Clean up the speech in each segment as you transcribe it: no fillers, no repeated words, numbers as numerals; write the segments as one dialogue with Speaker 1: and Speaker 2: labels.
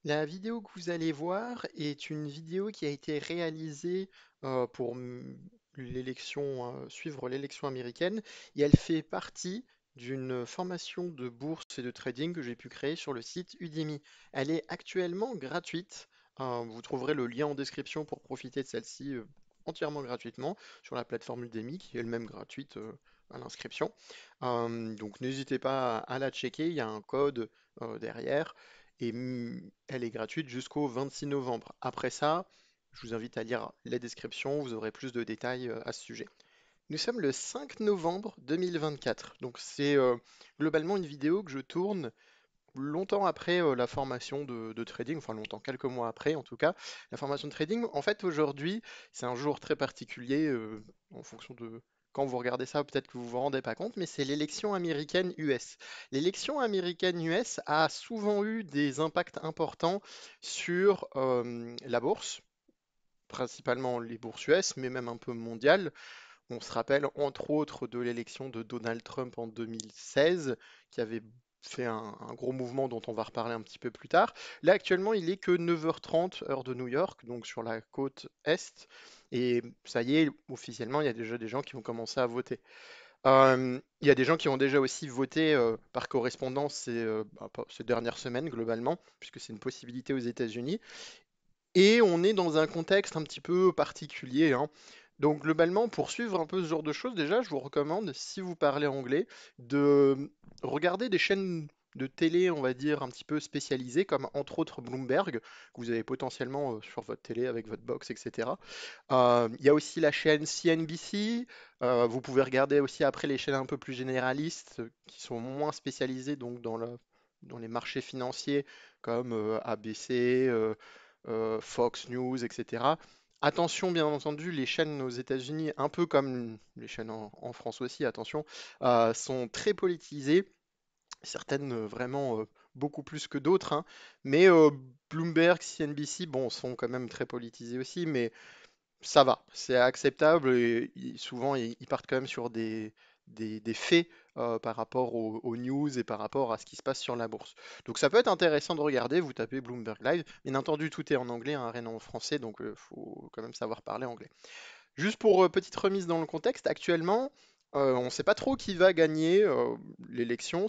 Speaker 1: La vidéo que vous allez voir est une vidéo qui a été réalisée pour suivre l'élection américaine et elle fait partie d'une formation de bourse et de trading que j'ai pu créer sur le site Udemy. Elle est actuellement gratuite. Vous trouverez le lien en description pour profiter de celle-ci entièrement gratuitement sur la plateforme Udemy qui est elle-même gratuite à l'inscription. Donc n'hésitez pas à la checker, il y a un code derrière et elle est gratuite jusqu'au 26 novembre. Après ça, je vous invite à lire les descriptions, vous aurez plus de détails à ce sujet. Nous sommes le 5 novembre 2024, donc c'est globalement une vidéo que je tourne longtemps après la formation de trading, enfin longtemps, quelques mois après en tout cas, la formation de trading. En fait, aujourd'hui, c'est un jour très particulier en fonction de quand vous regardez ça, peut-être que vous vous rendez pas compte, mais c'est l'élection américaine US. L'élection américaine US a souvent eu des impacts importants sur la bourse, principalement les bourses US, mais même un peu mondiales. On se rappelle entre autres de l'élection de Donald Trump en 2016, qui avait fait un gros mouvement dont on va reparler un petit peu plus tard. Là, actuellement, il est que 9h30 heure de New York, donc sur la côte Est. Et ça y est, officiellement, il y a déjà des gens qui ont commencé à voter. Il y a des gens qui ont déjà aussi voté par correspondance ces dernières semaines, globalement, puisque c'est une possibilité aux États-Unis. Et on est dans un contexte un petit peu particulier, hein. Donc globalement, pour suivre un peu ce genre de choses, déjà, je vous recommande, si vous parlez anglais, de regarder des chaînes de télé, on va dire, un petit peu spécialisées, comme entre autres Bloomberg, que vous avez potentiellement sur votre télé avec votre box, etc. Il y a aussi la chaîne CNBC. Vous pouvez regarder aussi après les chaînes un peu plus généralistes, qui sont moins spécialisées donc dans les marchés financiers, comme ABC, Fox News, etc. Attention, bien entendu, les chaînes aux États-Unis, un peu comme les chaînes en France aussi, attention, sont très politisées. Certaines vraiment beaucoup plus que d'autres, hein. Mais Bloomberg, CNBC, bon, sont quand même très politisées aussi, mais ça va, c'est acceptable et souvent ils partent quand même sur des faits par rapport aux news et par rapport à ce qui se passe sur la bourse. Donc ça peut être intéressant de regarder, vous tapez Bloomberg Live. Bien entendu, tout est en anglais, hein, rien en français, donc il faut quand même savoir parler anglais. Juste pour petite remise dans le contexte, actuellement, on ne sait pas trop qui va gagner l'élection,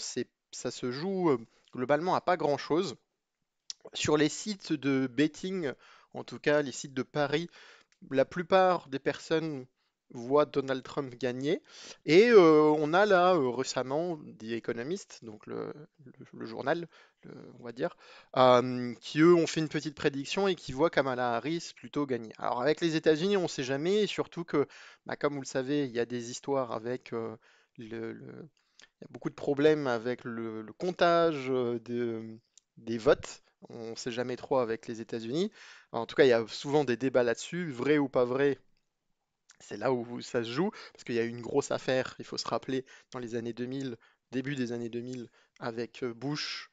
Speaker 1: ça se joue globalement à pas grand-chose. Sur les sites de betting, en tout cas les sites de paris, la plupart des personnes voient Donald Trump gagner. Et on a là récemment The Economist, donc le journal, on va dire, qui eux ont fait une petite prédiction et qui voient Kamala Harris plutôt gagner. Alors avec les États-Unis, on ne sait jamais, et surtout que, bah, comme vous le savez, il y a des histoires avec il y a beaucoup de problèmes avec le comptage des votes. On ne sait jamais trop avec les États-Unis. En tout cas, il y a souvent des débats là-dessus, vrai ou pas vrai. C'est là où ça se joue, parce qu'il y a eu une grosse affaire, il faut se rappeler, dans les années 2000, début des années 2000, avec Bush,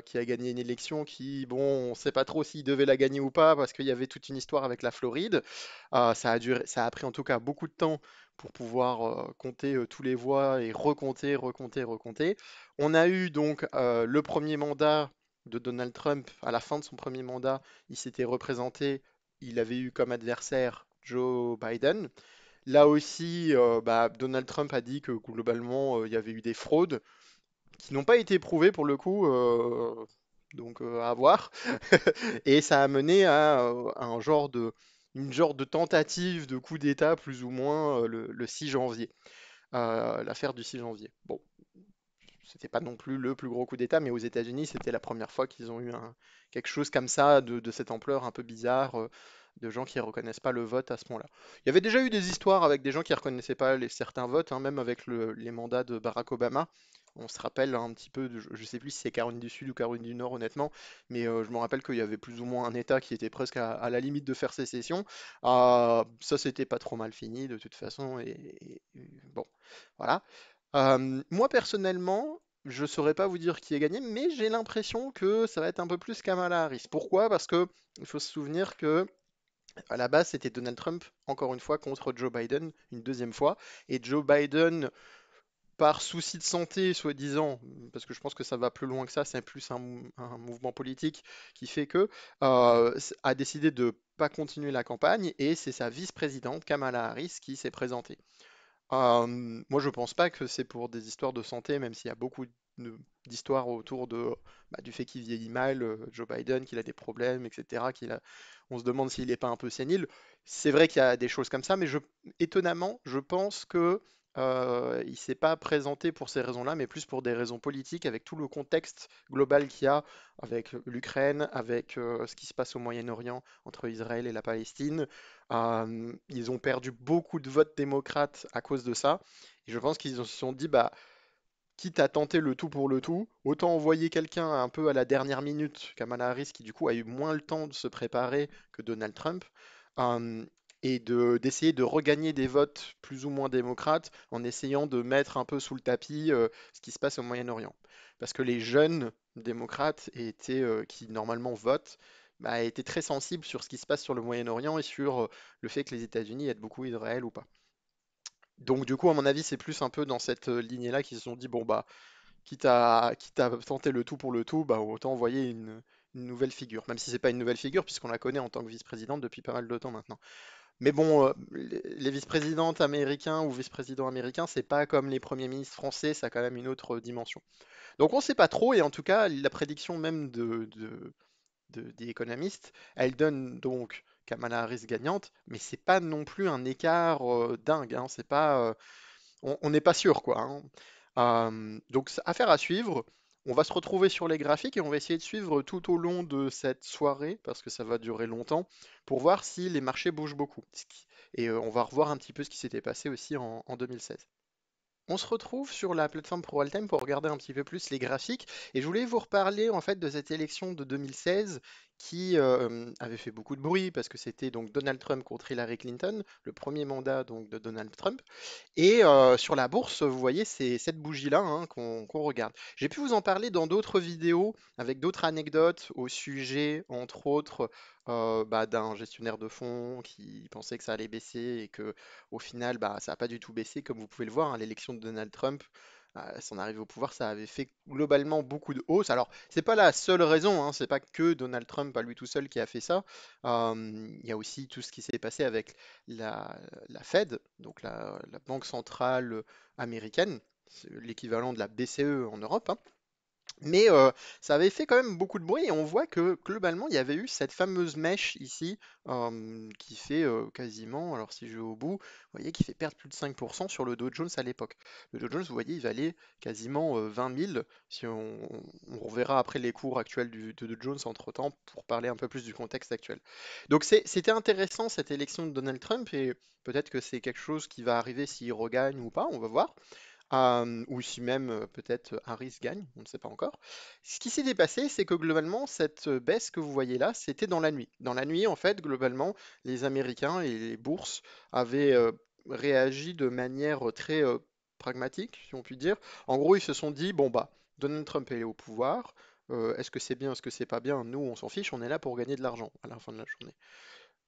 Speaker 1: qui a gagné une élection qui, bon, on ne sait pas trop s'il devait la gagner ou pas, parce qu'il y avait toute une histoire avec la Floride. Ça a pris en tout cas beaucoup de temps pour pouvoir compter tous les voix et recompter, recompter, recompter. On a eu donc le premier mandat de Donald Trump. À la fin de son premier mandat, il s'était représenté, il avait eu comme adversaire Joe Biden. Là aussi, bah, Donald Trump a dit que globalement, il y avait eu des fraudes qui n'ont pas été prouvées pour le coup, donc à voir. Et ça a mené à une genre de tentative de coup d'État plus ou moins le 6 janvier, l'affaire du 6 janvier. Bon, c'était pas non plus le plus gros coup d'État, mais aux États-Unis, c'était la première fois qu'ils ont eu quelque chose comme ça, de cette ampleur un peu bizarre, de gens qui reconnaissent pas le vote à ce moment-là. Il y avait déjà eu des histoires avec des gens qui reconnaissaient pas certains votes, hein, même avec les mandats de Barack Obama. On se rappelle un petit peu, je sais plus si c'est Caroline du Sud ou Caroline du Nord, honnêtement, mais je me rappelle qu'il y avait plus ou moins un État qui était presque à la limite de faire sécession. Ça, c'était pas trop mal fini de toute façon, et bon, voilà. Moi personnellement, je saurais pas vous dire qui a gagné, mais j'ai l'impression que ça va être un peu plus Kamala Harris. Pourquoi? Parce que il faut se souvenir que à la base c'était Donald Trump, encore une fois, contre Joe Biden, une deuxième fois, et Joe Biden par souci de santé, soi-disant, parce que je pense que ça va plus loin que ça, c'est plus un mouvement politique qui fait que, a décidé de pas continuer la campagne et c'est sa vice-présidente, Kamala Harris, qui s'est présentée. Moi, je pense pas que c'est pour des histoires de santé, même s'il y a beaucoup d'histoires autour du fait qu'il vieillit mal, Joe Biden, qu'il a des problèmes, etc., on se demande s'il n'est pas un peu sénile. C'est vrai qu'il y a des choses comme ça, mais étonnamment, je pense que il s'est pas présenté pour ces raisons-là, mais plus pour des raisons politiques, avec tout le contexte global qu'il y a, avec l'Ukraine, avec ce qui se passe au Moyen-Orient entre Israël et la Palestine. Ils ont perdu beaucoup de votes démocrates à cause de ça. Et je pense qu'ils se sont dit, bah, quitte à tenter le tout pour le tout, autant envoyer quelqu'un un peu à la dernière minute, Kamala Harris, qui du coup a eu moins le temps de se préparer que Donald Trump, euh, et d'essayer de regagner des votes plus ou moins démocrates en essayant de mettre un peu sous le tapis ce qui se passe au Moyen-Orient. Parce que les jeunes démocrates qui normalement votent, bah, étaient très sensibles sur ce qui se passe sur le Moyen-Orient et sur le fait que les États-Unis aident beaucoup Israël ou pas. Donc du coup, à mon avis, c'est plus un peu dans cette lignée-là qu'ils se sont dit, bon bah, quitte à tenter le tout pour le tout, bah, autant envoyer une nouvelle figure. Même si c'est pas une nouvelle figure, puisqu'on la connaît en tant que vice-présidente depuis pas mal de temps maintenant. Mais bon, les vice-présidentes américains ou vice-présidents américains, c'est pas comme les premiers ministres français, ça a quand même une autre dimension. Donc on sait pas trop, et en tout cas, la prédiction même de The Economist, elle donne donc Kamala Harris gagnante, mais c'est pas non plus un écart dingue, hein, c'est pas, on n'est pas sûr, quoi, hein. Donc, affaire à suivre. On va se retrouver sur les graphiques et on va essayer de suivre tout au long de cette soirée, parce que ça va durer longtemps, pour voir si les marchés bougent beaucoup. Et on va revoir un petit peu ce qui s'était passé aussi en 2016. On se retrouve sur la plateforme Pro Altem pour regarder un petit peu plus les graphiques et je voulais vous reparler en fait de cette élection de 2016 qui avait fait beaucoup de bruit parce que c'était donc Donald Trump contre Hillary Clinton, le premier mandat donc de Donald Trump. Et sur la bourse, vous voyez, c'est cette bougie-là hein, qu'on regarde. J'ai pu vous en parler dans d'autres vidéos avec d'autres anecdotes au sujet, entre autres, d'un gestionnaire de fonds qui pensait que ça allait baisser et que au final, bah, ça n'a pas du tout baissé, comme vous pouvez le voir, hein, l'élection de Donald Trump, son arrivée au pouvoir, ça avait fait globalement beaucoup de hausse. Alors, c'est pas la seule raison, hein, c'est pas que Donald Trump à lui tout seul qui a fait ça. Il y a aussi tout ce qui s'est passé avec la Fed, donc la Banque centrale américaine, c'est l'équivalent de la BCE en Europe, hein. Mais ça avait fait quand même beaucoup de bruit et on voit que globalement il y avait eu cette fameuse mèche ici qui fait quasiment, alors si je vais au bout, vous voyez qui fait perdre plus de 5% sur le Dow Jones à l'époque. Le Dow Jones, vous voyez, il valait quasiment 20 000 si on reverra après les cours actuels de Dow Jones entre-temps pour parler un peu plus du contexte actuel. Donc c'était intéressant cette élection de Donald Trump et peut-être que c'est quelque chose qui va arriver s'il regagne ou pas, on va voir. Ou si même peut-être Harris gagne, on ne sait pas encore. Ce qui s'est passé, c'est que globalement, cette baisse que vous voyez là, c'était dans la nuit. Dans la nuit, en fait, globalement, les Américains et les bourses avaient réagi de manière très pragmatique, si on peut dire. En gros, ils se sont dit, bon bah, Donald Trump est au pouvoir. Est-ce que c'est bien, est-ce que c'est pas bien? Nous, on s'en fiche, on est là pour gagner de l'argent à la fin de la journée.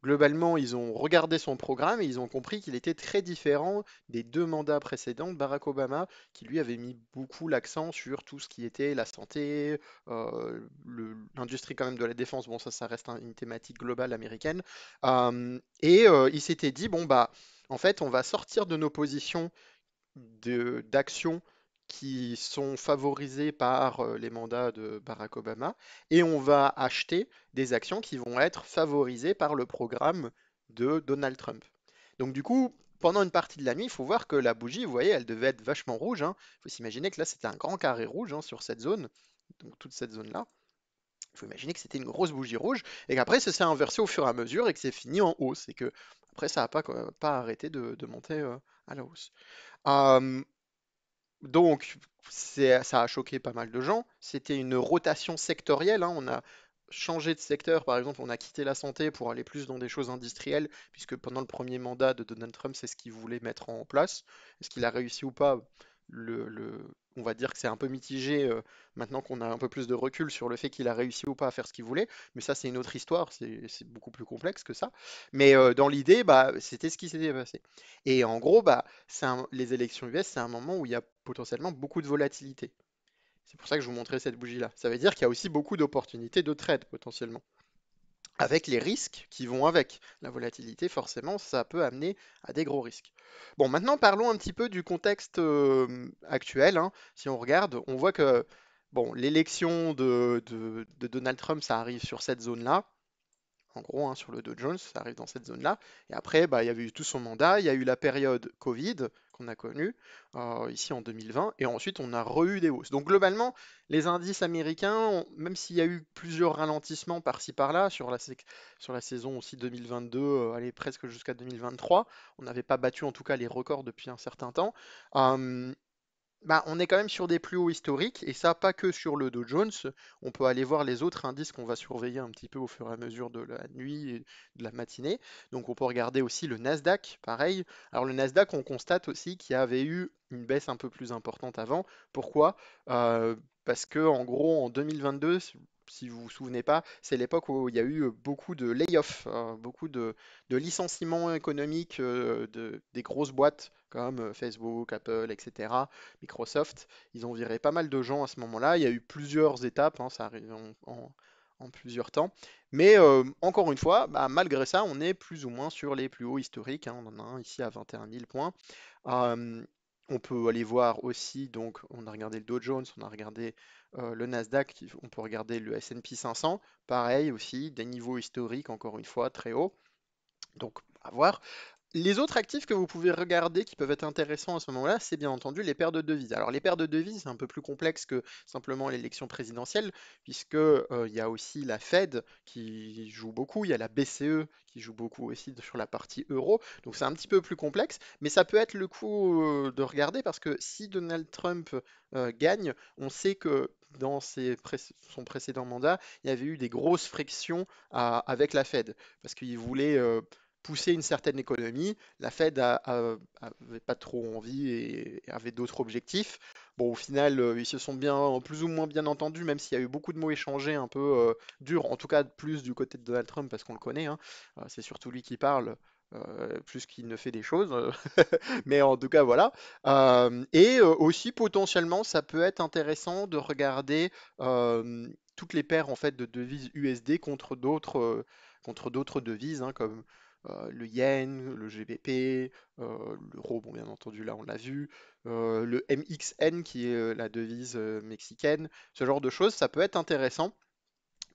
Speaker 1: Globalement, ils ont regardé son programme et ils ont compris qu'il était très différent des deux mandats précédents de Barack Obama, qui lui avait mis beaucoup l'accent sur tout ce qui était la santé, l'industrie quand même de la défense. Bon, ça reste une thématique globale américaine. Il s'était dit, bon, bah, en fait, on va sortir de nos positions d'actions qui sont favorisées par les mandats de Barack Obama et on va acheter des actions qui vont être favorisées par le programme de Donald Trump. Donc du coup, pendant une partie de la nuit, il faut voir que la bougie, vous voyez, elle devait être vachement rouge, hein. Il faut s'imaginer que là, c'était un grand carré rouge hein, sur cette zone, donc toute cette zone-là. Il faut imaginer que c'était une grosse bougie rouge et qu'après, ça s'est inversé au fur et à mesure et que c'est fini en hausse et que après, ça n'a pas arrêté de monter à la hausse. Euh, donc, ça a choqué pas mal de gens. C'était une rotation sectorielle, hein. On a changé de secteur, par exemple, on a quitté la santé pour aller plus dans des choses industrielles, puisque pendant le premier mandat de Donald Trump, c'est ce qu'il voulait mettre en place. Est-ce qu'il a réussi ou pas? on va dire que c'est un peu mitigé maintenant qu'on a un peu plus de recul sur le fait qu'il a réussi ou pas à faire ce qu'il voulait. Mais ça, c'est une autre histoire, c'est beaucoup plus complexe que ça. Mais dans l'idée, bah, c'était ce qui s'était passé. Et en gros, bah, les élections US, c'est un moment où il y a potentiellement beaucoup de volatilité. C'est pour ça que je vous montrais cette bougie-là. Ça veut dire qu'il y a aussi beaucoup d'opportunités de trade potentiellement, avec les risques qui vont avec. La volatilité, forcément, ça peut amener à des gros risques. Bon, maintenant parlons un petit peu du contexte actuel, hein. Si on regarde, on voit que bon, l'élection de Donald Trump, ça arrive sur cette zone-là. En gros, hein, sur le Dow Jones, ça arrive dans cette zone-là. Et après, bah, il y avait eu tout son mandat, il y a eu la période Covid qu'on a connue ici en 2020, et ensuite on a re-eu des hausses. Donc globalement, les indices américains, même s'il y a eu plusieurs ralentissements par-ci par-là sur la saison aussi 2022, allez presque jusqu'à 2023, on n'avait pas battu en tout cas les records depuis un certain temps. euh, Bah, on est quand même sur des plus hauts historiques, et ça, pas que sur le Dow Jones. On peut aller voir les autres indices qu'on va surveiller un petit peu au fur et à mesure de la nuit et de la matinée. Donc, on peut regarder aussi le Nasdaq, pareil. Alors, le Nasdaq, on constate aussi qu'il y avait eu une baisse un peu plus importante avant. Pourquoi? Euh, Parce que, en gros, en 2022, si vous vous souvenez pas, c'est l'époque où il y a eu beaucoup de layoffs, beaucoup de licenciements économiques des grosses boîtes comme Facebook, Apple, etc. Microsoft, ils ont viré pas mal de gens à ce moment-là. Il y a eu plusieurs étapes, hein, ça arrive en plusieurs temps. Mais encore une fois, bah, malgré ça, on est plus ou moins sur les plus hauts historiques, hein. On en a un ici à 21 000 points. Euh, on peut aller voir aussi, donc on a regardé le Dow Jones, on a regardé le Nasdaq, on peut regarder le S&P 500, pareil aussi, des niveaux historiques, encore une fois, très hauts. Donc, à voir. Les autres actifs que vous pouvez regarder qui peuvent être intéressants à ce moment-là, c'est bien entendu les paires de devises. Alors les paires de devises, c'est un peu plus complexe que simplement l'élection présidentielle, puisque il y a aussi la Fed qui joue beaucoup, il y a la BCE qui joue beaucoup aussi sur la partie euro. Donc c'est un petit peu plus complexe, mais ça peut être le coup de regarder parce que si Donald Trump gagne, on sait que dans son précédent mandat, il y avait eu des grosses frictions avec la Fed, parce qu'il voulait pousser une certaine économie. La Fed avait pas trop envie et avait d'autres objectifs. Bon, au final, ils se sont bien, plus ou moins bien entendus, même s'il y a eu beaucoup de mots échangés un peu durs, en tout cas plus du côté de Donald Trump, parce qu'on le connaît, hein. C'est surtout lui qui parle. Plus qu'il ne fait des choses, mais en tout cas voilà. Et aussi potentiellement, ça peut être intéressant de regarder toutes les paires en fait de devises USD contre d'autres devises, hein, comme le yen, le GBP, l'euro, bon, bien entendu, là on l'a vu, le MXN qui est la devise mexicaine, ce genre de choses, ça peut être intéressant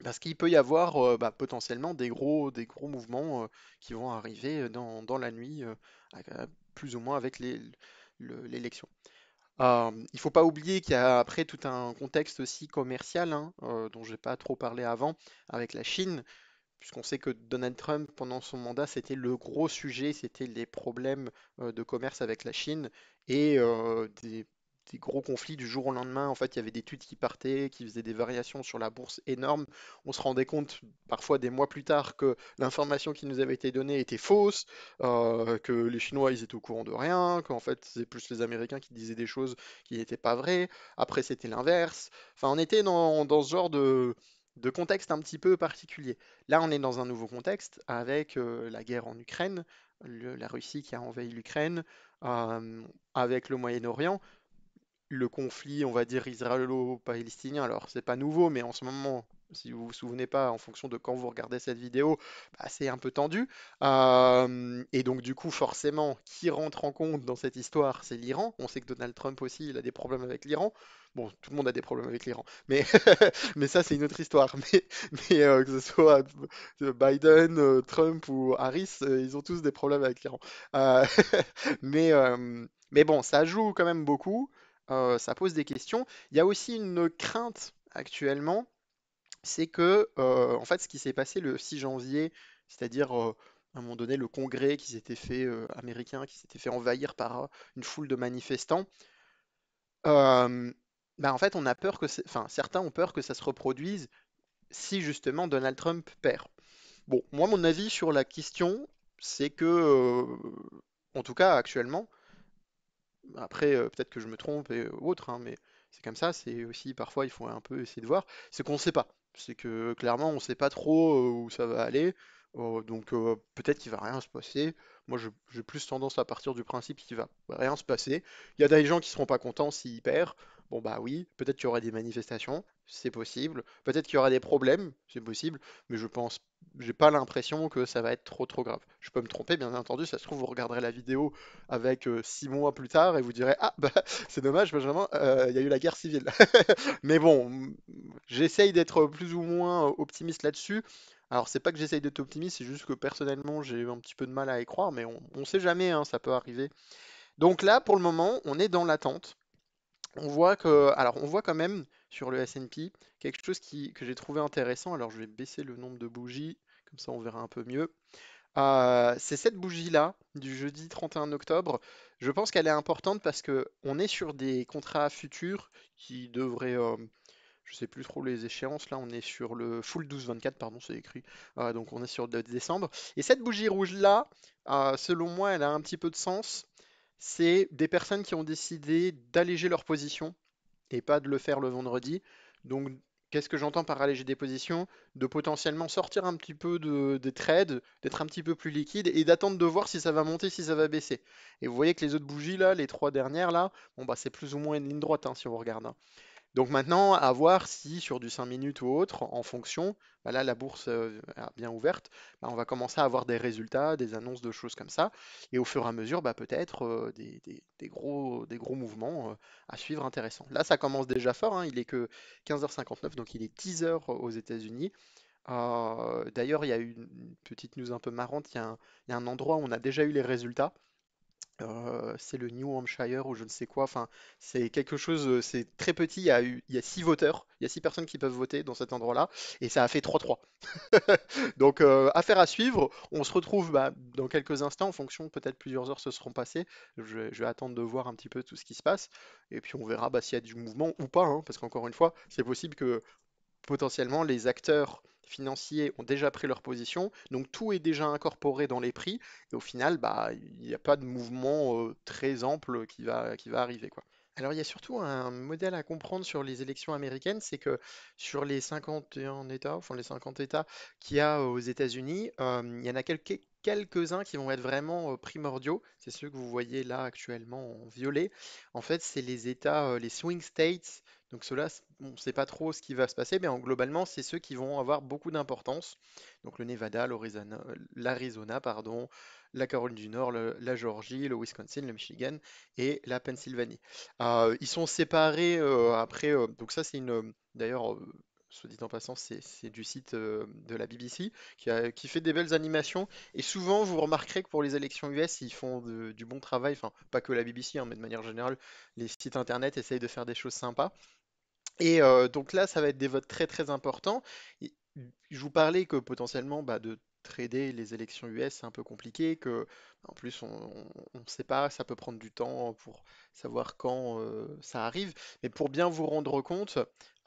Speaker 1: parce qu'il peut y avoir bah, potentiellement des gros mouvements qui vont arriver dans la nuit, plus ou moins avec l'élection. Il faut pas oublier qu'il y a après tout un contexte aussi commercial, hein, dont j'ai pas trop parlé avant, avec la Chine, puisqu'on sait que Donald Trump, pendant son mandat, c'était le gros sujet, c'était les problèmes de commerce avec la Chine et des gros conflits du jour au lendemain. En fait, il y avait des tweets qui partaient, qui faisaient des variations sur la bourse énormes. On se rendait compte parfois des mois plus tard que l'information qui nous avait été donnée était fausse, que les Chinois, ils étaient au courant de rien, qu'en fait, c'est plus les Américains qui disaient des choses qui n'étaient pas vraies. Après, c'était l'inverse. Enfin, on était dans ce genre de contexte un petit peu particulier. Là, on est dans un nouveau contexte avec la guerre en Ukraine, la Russie qui a envahi l'Ukraine, euh, avec le Moyen-Orient, le conflit, on va dire, israélo-palestinien. Alors, c'est pas nouveau, mais en ce moment, si vous vous souvenez pas, en fonction de quand vous regardez cette vidéo, bah, c'est un peu tendu. Et donc, du coup, forcément, qui rentre en compte dans cette histoire? C'est l'Iran. On sait que Donald Trump aussi, il a des problèmes avec l'Iran. Bon, tout le monde a des problèmes avec l'Iran, mais, mais ça, c'est une autre histoire. Mais que ce soit Biden, Trump ou Harris, ils ont tous des problèmes avec l'Iran. Euh, mais bon, ça joue quand même beaucoup. Ça pose des questions. Il y a aussi une crainte actuellement, c'est que, en fait, ce qui s'est passé le 6 janvier, c'est-à-dire à un moment donné le Congrès qui s'était fait américain, qui s'était fait envahir par une foule de manifestants, euh, bah, en fait, on a peur enfin, certains ont peur que ça se reproduise si justement Donald Trump perd. Bon, moi, mon avis sur la question, c'est que, en tout cas actuellement, après peut-être que je me trompe et autre, hein, c'est comme ça, c'est aussi parfois il faut un peu essayer de voir, c'est qu'on ne sait pas. C'est que clairement on ne sait pas trop où ça va aller. Donc peut-être qu'il va rien se passer. Moi j'ai plus tendance à partir du principe qu'il va rien se passer. Il y a des gens qui seront pas contents s'ils perdent. Bon bah oui, peut-être qu'il y aura des manifestations, c'est possible. Peut-être qu'il y aura des problèmes, c'est possible. Mais j'ai pas l'impression que ça va être trop grave. Je peux me tromper, bien entendu. Ça se trouve, vous regarderez la vidéo avec 6 mois plus tard et vous direz, ah bah c'est dommage, Benjamin, il y a eu la guerre civile. Mais bon, j'essaye d'être plus ou moins optimiste là-dessus. Alors, c'est pas que j'essaye d'être optimiste, c'est juste que personnellement, j'ai eu un petit peu de mal à y croire, mais on sait jamais, hein, ça peut arriver. Donc là, pour le moment, on est dans l'attente. On voit quand même sur le S&P quelque chose que j'ai trouvé intéressant. Alors, je vais baisser le nombre de bougies, comme ça on verra un peu mieux. C'est cette bougie-là du jeudi 31 octobre. Je pense qu'elle est importante parce que on est sur des contrats futurs qui devraient, je sais plus trop les échéances. Là, on est sur le full 12-24, pardon, c'est écrit. Donc on est sur le décembre. Et cette bougie rouge-là, selon moi, elle a un petit peu de sens. C'est des personnes qui ont décidé d'alléger leur position et pas de le faire le vendredi. Donc, qu'est-ce que j'entends par alléger des positions? De potentiellement sortir un petit peu des trades, d'être un petit peu plus liquide et d'attendre de voir si ça va monter, si ça va baisser. Et vous voyez que les autres bougies là, les trois dernières là, bon bah c'est plus ou moins une ligne droite hein, si on regarde, hein. Donc maintenant, à voir si sur du 5 minutes ou autre, en fonction, bah là la bourse est bien ouverte, bah, on va commencer à avoir des résultats, des annonces de choses comme ça, et au fur et à mesure, bah, peut-être des gros mouvements à suivre intéressants. Là, ça commence déjà fort, hein, il est que 15h59, donc il est 10h aux États-Unis. D'ailleurs, il y a eu une petite news un peu marrante, il y a un endroit où on a déjà eu les résultats. C'est le New Hampshire ou je ne sais quoi. Enfin, c'est quelque chose, c'est très petit. Il y a 6 voteurs, il y a 6 personnes qui peuvent voter dans cet endroit-là, et ça a fait 3-3. Donc, affaire à suivre. On se retrouve bah, dans quelques instants, en fonction, peut-être plusieurs heures se seront passées. Je vais attendre de voir un petit peu tout ce qui se passe, et puis on verra bah, s'il y a du mouvement ou pas, hein, parce qu'encore une fois, c'est possible que potentiellement les acteurs financiers ont déjà pris leur position, donc tout est déjà incorporé dans les prix, et au final, bah, il n'y a pas de mouvement très ample qui va arriver, quoi. Alors, il y a surtout un modèle à comprendre sur les élections américaines, c'est que sur les 51 États, enfin les 50 États qu'il y a aux États-Unis, il y en a quelques-uns qui vont être vraiment primordiaux. C'est ceux que vous voyez là actuellement en violet. En fait, c'est les États, les swing states. Donc ceux-là, on ne sait pas trop ce qui va se passer, mais globalement, c'est ceux qui vont avoir beaucoup d'importance. Donc le Nevada, l'Arizona, pardon, la Caroline du Nord, la Géorgie, le Wisconsin, le Michigan et la Pennsylvanie. Ils sont séparés après. Donc ça, c'est d'ailleurs, soit dit en passant, c'est du site de la BBC qui fait des belles animations. Et souvent, vous remarquerez que pour les élections US, ils font du bon travail. Enfin, pas que la BBC, hein, mais de manière générale, les sites internet essayent de faire des choses sympas. Et donc là, ça va être des votes très importants. Et je vous parlais que potentiellement bah, de trader les élections US, c'est un peu compliqué, que en plus on ne sait pas, ça peut prendre du temps pour savoir quand ça arrive. Mais pour bien vous rendre compte,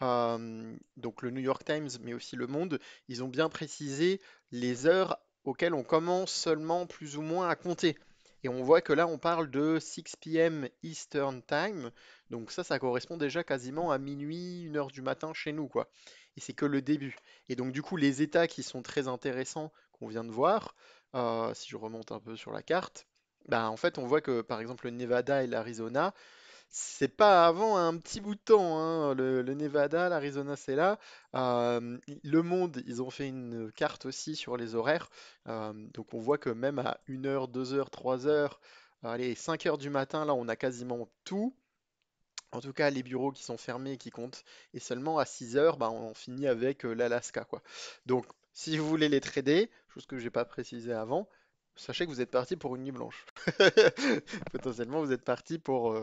Speaker 1: donc le New York Times, mais aussi Le Monde, ils ont bien précisé les heures auxquelles on commence seulement plus ou moins à compter. Et on voit que là, on parle de 6 p.m. Eastern Time. Donc ça correspond déjà quasiment à minuit, 1 heure du matin chez nous, quoi. Et c'est que le début. Et donc du coup, les États qui sont très intéressants qu'on vient de voir, si je remonte un peu sur la carte, bah, en fait, on voit que par exemple le Nevada et l'Arizona, c'est pas avant un petit bout de temps, hein. Le Nevada, l'Arizona, c'est là. Le Monde, ils ont fait une carte aussi sur les horaires. Donc on voit que même à 1 heure, 2 heures, 3 heures, allez, 5 heures du matin, là, on a quasiment tout. En tout cas, les bureaux qui sont fermés et qui comptent. Et seulement à 6 heures, bah, on finit avec l'Alaska, quoi. Donc, si vous voulez les trader, chose que j'ai pas précisé avant, sachez que vous êtes parti pour une nuit blanche. Potentiellement, vous êtes parti pour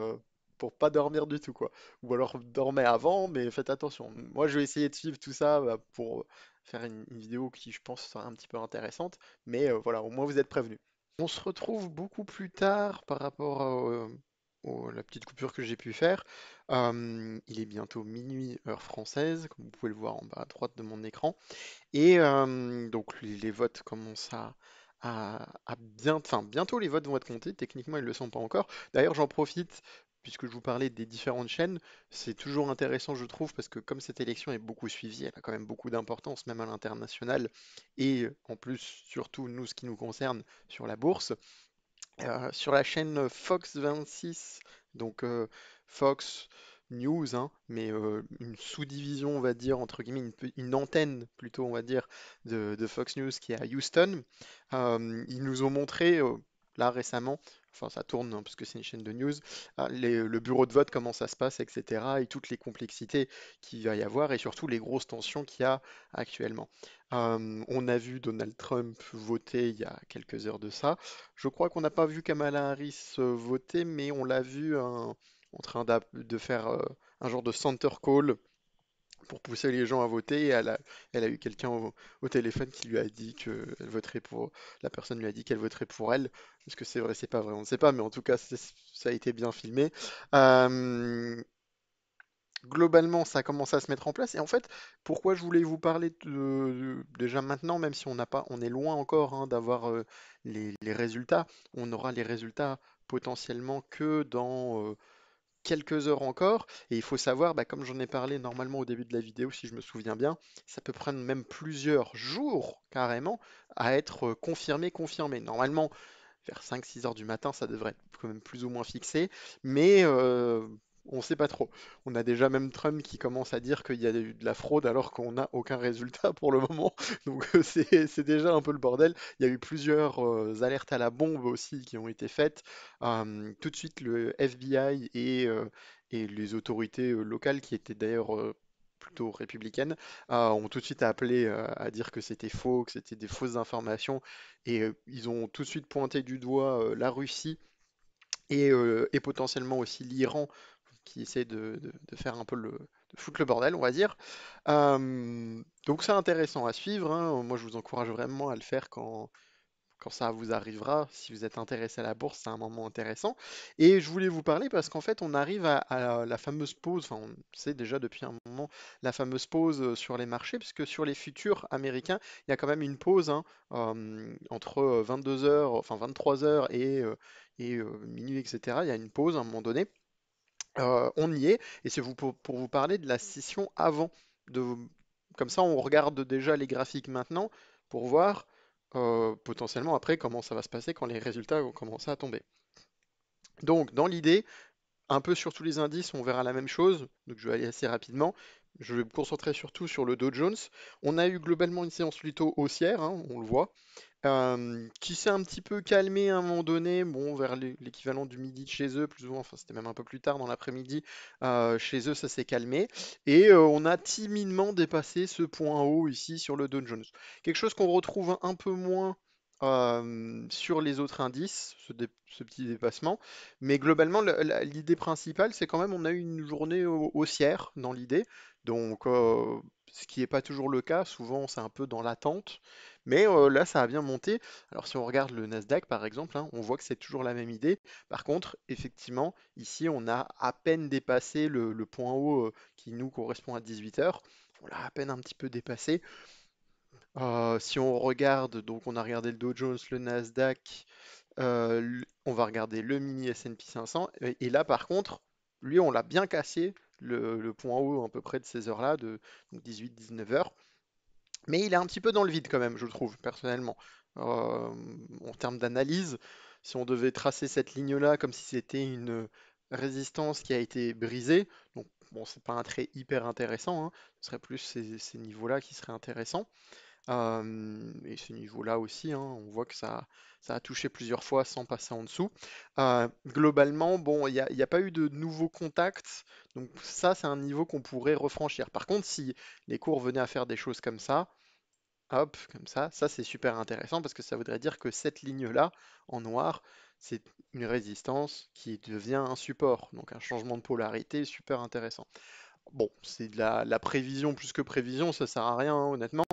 Speaker 1: pas dormir du tout, quoi. Ou alors dormez avant, mais faites attention. Moi, je vais essayer de suivre tout ça bah, pour faire une vidéo qui, je pense, sera un petit peu intéressante. Mais voilà, au moins vous êtes prévenus. On se retrouve beaucoup plus tard par rapport la petite coupure que j'ai pu faire. Il est bientôt minuit heure française, comme vous pouvez le voir en bas à droite de mon écran. Et donc les votes commencent à bien, enfin bientôt les votes vont être comptés. Techniquement ils ne le sont pas encore. D'ailleurs j'en profite. puisque je vous parlais des différentes chaînes, c'est toujours intéressant, je trouve, parce que comme cette élection est beaucoup suivie, elle a quand même beaucoup d'importance, même à l'international, et en plus, surtout nous, ce qui nous concerne sur la bourse. Sur la chaîne Fox 26, donc Fox News, hein, mais une sous-division, on va dire, entre guillemets, une antenne plutôt, on va dire, de Fox News qui est à Houston. Ils nous ont montré, là récemment, enfin ça tourne hein, parce que c'est une chaîne de news, le bureau de vote, comment ça se passe, etc. et toutes les complexités qu'il va y avoir et surtout les grosses tensions qu'il y a actuellement. On a vu Donald Trump voter il y a quelques heures de ça. Je crois qu'on n'a pas vu Kamala Harris voter, mais on l'a vu en train de faire un genre de center call pour pousser les gens à voter. Et elle a eu quelqu'un au téléphone qui lui a dit que elle voterait pour. La personne lui a dit qu'elle voterait pour elle. Est-ce que c'est vrai, c'est pas vrai, on ne sait pas, mais en tout cas, ça a été bien filmé. Euh, Globalement, ça commence à se mettre en place. Et en fait, pourquoi je voulais vous parler déjà maintenant, même si on n'a pas, on est loin encore hein, d'avoir les résultats. On aura les résultats potentiellement que dans quelques heures encore. Et il faut savoir, bah, comme j'en ai parlé normalement au début de la vidéo, si je me souviens bien, ça peut prendre même plusieurs jours carrément à être confirmé. Normalement, vers 5-6 heures du matin, ça devrait être quand même plus ou moins fixé, mais on ne sait pas trop. On a déjà même Trump qui commence à dire qu'il y a eu de la fraude alors qu'on n'a aucun résultat pour le moment, donc c'est déjà un peu le bordel. Il y a eu plusieurs alertes à la bombe aussi qui ont été faites. Tout de suite, le FBI et les autorités locales, qui étaient d'ailleurs plutôt républicaines, ont tout de suite appelé à dire que c'était faux, que c'était des fausses informations et ils ont tout de suite pointé du doigt la Russie et potentiellement aussi l'Iran qui essaie de faire un peu de foutre le bordel, on va dire. Donc c'est intéressant à suivre, hein. Moi, je vous encourage vraiment à le faire quand ça vous arrivera, si vous êtes intéressé à la bourse, c'est un moment intéressant. Et je voulais vous parler parce qu'en fait, on arrive à la fameuse pause, enfin, on sait déjà depuis un moment la fameuse pause sur les marchés, puisque sur les futurs américains, il y a quand même une pause hein, entre 22 heures, enfin 23 heures et minuit, etc. Il y a une pause à un moment donné. On y est, et c'est pour vous parler de la session avant. De, Comme ça, on regarde déjà les graphiques maintenant pour voir potentiellement après comment ça va se passer quand les résultats vont commencer à tomber. Donc, dans l'idée, un peu sur tous les indices, on verra la même chose. Donc, je vais aller assez rapidement. Je vais me concentrer surtout sur le Dow Jones. On a eu globalement une séance plutôt haussière, hein, on le voit qui s'est un petit peu calmé à un moment donné, bon, vers l'équivalent du midi de chez eux, plus ou moins, enfin c'était même un peu plus tard dans l'après-midi, chez eux ça s'est calmé, et on a timidement dépassé ce point haut ici sur le Dow Jones. Quelque chose qu'on retrouve un peu moins sur les autres indices, ce petit dépassement, mais globalement l'idée principale c'est quand même on a eu une journée haussière dans l'idée, donc ce qui n'est pas toujours le cas, souvent c'est un peu dans l'attente. Mais là, ça a bien monté. Alors, si on regarde le Nasdaq, par exemple, hein, on voit que c'est toujours la même idée. Par contre, effectivement, ici, on a à peine dépassé le point haut qui nous correspond à 18 heures. On l'a à peine un petit peu dépassé. Si on regarde, donc on a regardé le Dow Jones, le Nasdaq, on va regarder le mini S&P 500. Et là, par contre, lui, on l'a bien cassé, le point haut à peu près de ces heures-là, de 18-19 heures. Mais il est un petit peu dans le vide quand même, je trouve, personnellement. En termes d'analyse, si on devait tracer cette ligne-là comme si c'était une résistance qui a été brisée, donc bon, c'est pas un trait hyper intéressant, hein, ce serait plus ces niveaux-là qui seraient intéressants. Et ces niveaux-là aussi, hein, on voit que ça a touché plusieurs fois sans passer en dessous. Globalement, bon, il y a pas eu de nouveaux contacts, donc ça, c'est un niveau qu'on pourrait refranchir. Par contre, si les cours venaient à faire des choses comme ça, hop, comme ça c'est super intéressant parce que ça voudrait dire que cette ligne-là, en noir, c'est une résistance qui devient un support, donc un changement de polarité super intéressant. Bon, c'est de la prévision plus que prévision, ça sert à rien, hein, honnêtement.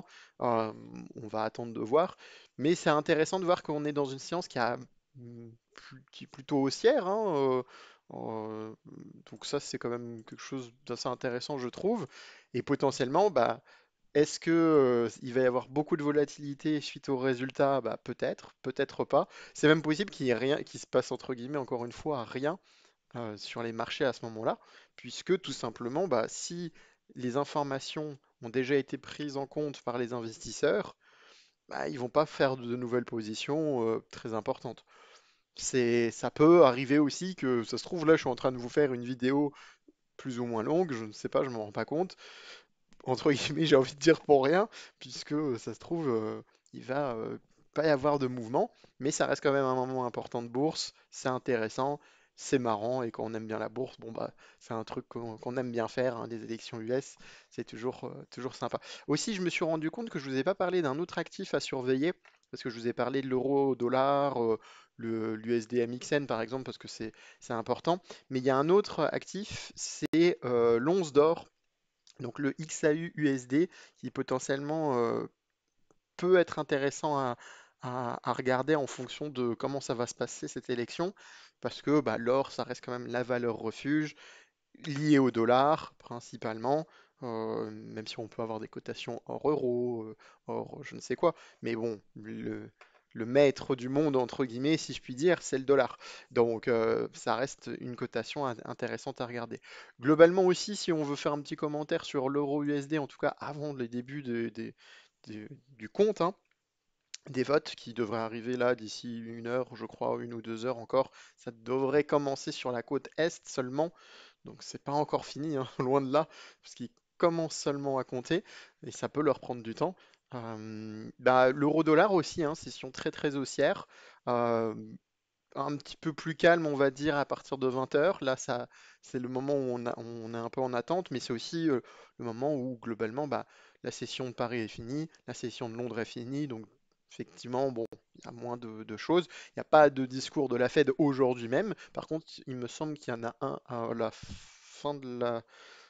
Speaker 1: Euh, on va attendre de voir. Mais c'est intéressant de voir qu'on est dans une séance qui est plutôt haussière, hein, euh, donc ça, c'est quand même quelque chose d'assez intéressant, je trouve. Et potentiellement, bah, est-ce que, il va y avoir beaucoup de volatilité suite aux résultats? Bah, peut-être, peut-être pas. C'est même possible qu'il y ait rien qui se passe entre guillemets, encore une fois, rien. sur les marchés à ce moment-là, puisque tout simplement, bah, si les informations ont déjà été prises en compte par les investisseurs, bah, ils vont pas faire de nouvelles positions très importantes. Ça peut arriver aussi que, ça se trouve, là, je suis en train de vous faire une vidéo plus ou moins longue, je ne sais pas, je m'en rends pas compte, entre guillemets, j'ai envie de dire pour rien, puisque ça se trouve, il va pas y avoir de mouvement, mais ça reste quand même un moment important de bourse, c'est intéressant, c'est marrant, et quand on aime bien la bourse, bon bah c'est un truc qu'on aime bien faire, hein, les élections US, c'est toujours sympa. Aussi, je me suis rendu compte que je vous ai pas parlé d'un autre actif à surveiller, parce que je vous ai parlé de l'euro, dollar, l'USD MXN par exemple, parce que c'est important, mais il y a un autre actif, c'est l'once d'or, donc le XAU USD qui potentiellement peut être intéressant à regarder en fonction de comment ça va se passer cette élection, parce que bah, l'or, ça reste quand même la valeur refuge, liée au dollar principalement, même si on peut avoir des cotations hors euro, hors je ne sais quoi, mais bon, le maître du monde, entre guillemets, si je puis dire, c'est le dollar. Donc ça reste une cotation intéressante à regarder. Globalement aussi, si on veut faire un petit commentaire sur l'euro USD, en tout cas avant le début du compte, hein, des votes qui devraient arriver là d'ici une heure, je crois, une ou 2 heures encore. Ça devrait commencer sur la côte est seulement, donc c'est pas encore fini, hein, loin de là, parce qu'ils commencent seulement à compter et ça peut leur prendre du temps. Bah, l'euro-dollar aussi, hein, session très très haussière. Euh, un petit peu plus calme, on va dire, à partir de 20 heures. Là, c'est le moment où on est un peu en attente, mais c'est aussi le moment où, globalement, bah, la session de Paris est finie, la session de Londres est finie, donc effectivement, bon, il y a moins de choses. Il n'y a pas de discours de la Fed aujourd'hui même. Par contre, il me semble qu'il y en a un à la fin de la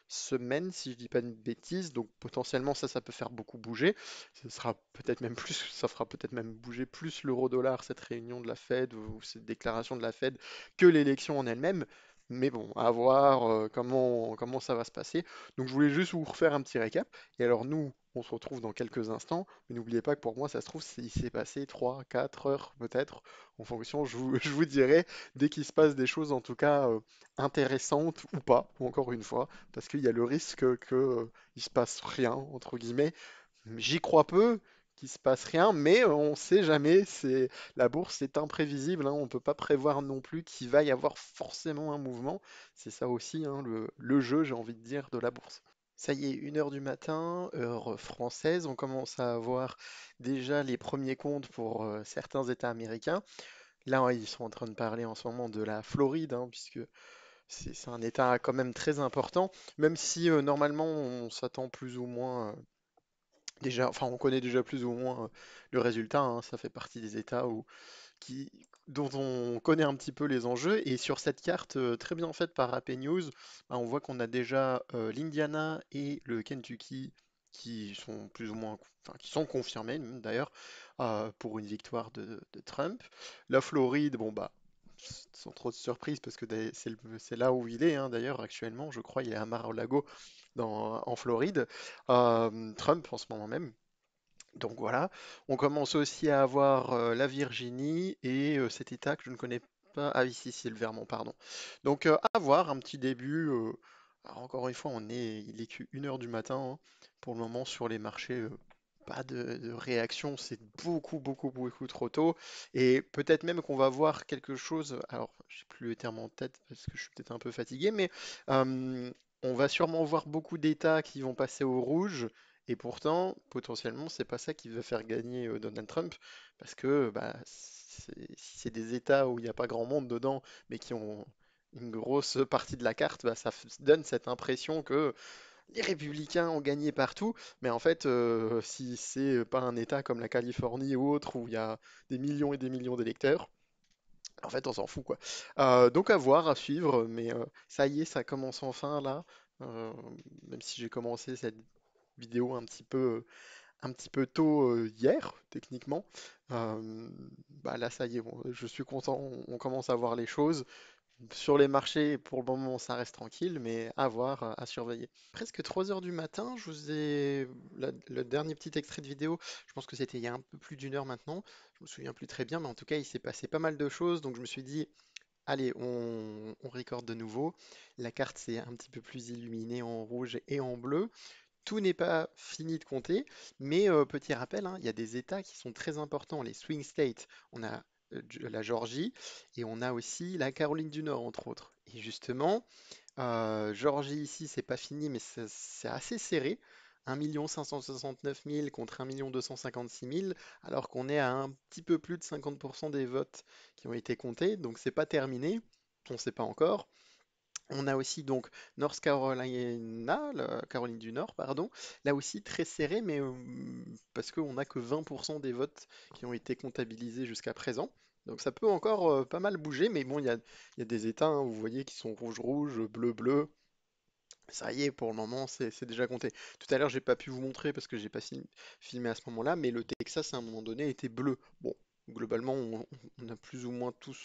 Speaker 1: semaine, si je dis pas de bêtises. Donc potentiellement ça peut faire beaucoup bouger. Ce sera peut-être même plus, ça fera peut-être même bouger plus l'euro-dollar, cette réunion de la Fed ou cette déclaration de la Fed que l'élection en elle-même. Mais bon, à voir comment ça va se passer. Donc je voulais juste vous refaire un petit récap. Et alors nous, on se retrouve dans quelques instants. Mais n'oubliez pas que pour moi, ça se trouve, il s'est passé 3, 4 heures peut-être. En fonction, je vous dirai dès qu'il se passe des choses, en tout cas intéressantes ou pas, encore une fois parce qu'il y a le risque que, il se passe rien, entre guillemets. J'y crois peu qu'il se passe rien, mais on sait jamais. La bourse est imprévisible, hein, on ne peut pas prévoir non plus qu'il va y avoir forcément un mouvement. C'est ça aussi, hein, le jeu, j'ai envie de dire, de la bourse. Ça y est, 1 heure du matin, heure française, on commence à avoir déjà les premiers comptes pour certains États américains. Là, ils sont en train de parler en ce moment de la Floride, hein, puisque c'est un état quand même très important, même si normalement on s'attend plus ou moins déjà, enfin on connaît déjà plus ou moins le résultat, hein, ça fait partie des états qui, dont on connaît un petit peu les enjeux. Et sur cette carte très bien faite par AP News, bah, on voit qu'on a déjà l'Indiana et le Kentucky qui sont plus ou moins, enfin qui sont confirmés même, d'ailleurs pour une victoire de Trump. La Floride, bon bah sans trop de surprise parce que c'est là où il est hein, d'ailleurs actuellement, je crois il est à Mar-a-Lago en Floride. Trump en ce moment même. Donc voilà, on commence aussi à avoir la Virginie et cet État que je ne connais pas. Ah, ici, c'est le Vermont, pardon. Donc à voir, un petit début. Alors, encore une fois, il est que 1 heure du matin hein, pour le moment sur les marchés. Pas de réaction, c'est beaucoup trop tôt. Et peut-être même qu'on va voir quelque chose. Alors, j'ai plus le terme en tête parce que je suis peut-être un peu fatigué, mais euh, on va sûrement voir beaucoup d'États qui vont passer au rouge et pourtant, potentiellement, c'est pas ça qui va faire gagner Donald Trump, parce que bah, si c'est des États où il n'y a pas grand monde dedans, mais qui ont une grosse partie de la carte, bah, donne cette impression que les républicains ont gagné partout. Mais en fait, si c'est pas un État comme la Californie ou autre, où il y a des millions et des millions d'électeurs, en fait, on s'en fout, quoi. Donc à voir, à suivre, mais ça y est, ça commence enfin là. Euh, Même si j'ai commencé cette vidéo un petit peu tôt hier, techniquement. Euh, Bah là, ça y est, bon, je suis content, on commence à voir les choses. Sur les marchés, pour le moment, ça reste tranquille, mais à voir, à surveiller. Presque 3 heures du matin, je vous ai le dernier petit extrait de vidéo. Je pense que c'était il y a un peu plus d'1 heure maintenant. Je me souviens plus très bien, mais en tout cas, il s'est passé pas mal de choses. Donc je me suis dit, Allez, on recorde de nouveau. La carte s'est un petit peu plus illuminée en rouge et en bleu. Tout n'est pas fini de compter, mais petit rappel, hein, il y a des États qui sont très importants, les swing states. On a la Géorgie et on a aussi la Caroline du Nord, entre autres. Et justement, Géorgie ici, c'est pas fini, mais c'est assez serré. 1 569 000 contre 1 256 000, alors qu'on est à un petit peu plus de 50% des votes qui ont été comptés, donc c'est pas terminé, on ne sait pas encore. On a aussi donc North Carolina, la Caroline du Nord, pardon, là aussi très serré, mais parce qu'on n'a que 20% des votes qui ont été comptabilisés jusqu'à présent. Donc ça peut encore pas mal bouger, mais bon, il y a des États, hein, vous voyez, qui sont rouge-rouge, bleu-bleu. Ça y est, pour le moment, c'est déjà compté. Tout à l'heure, j'ai pas pu vous montrer parce que j'ai pas filmé à ce moment-là, mais le Texas, à un moment donné, était bleu. Bon, globalement, on a plus ou moins tous.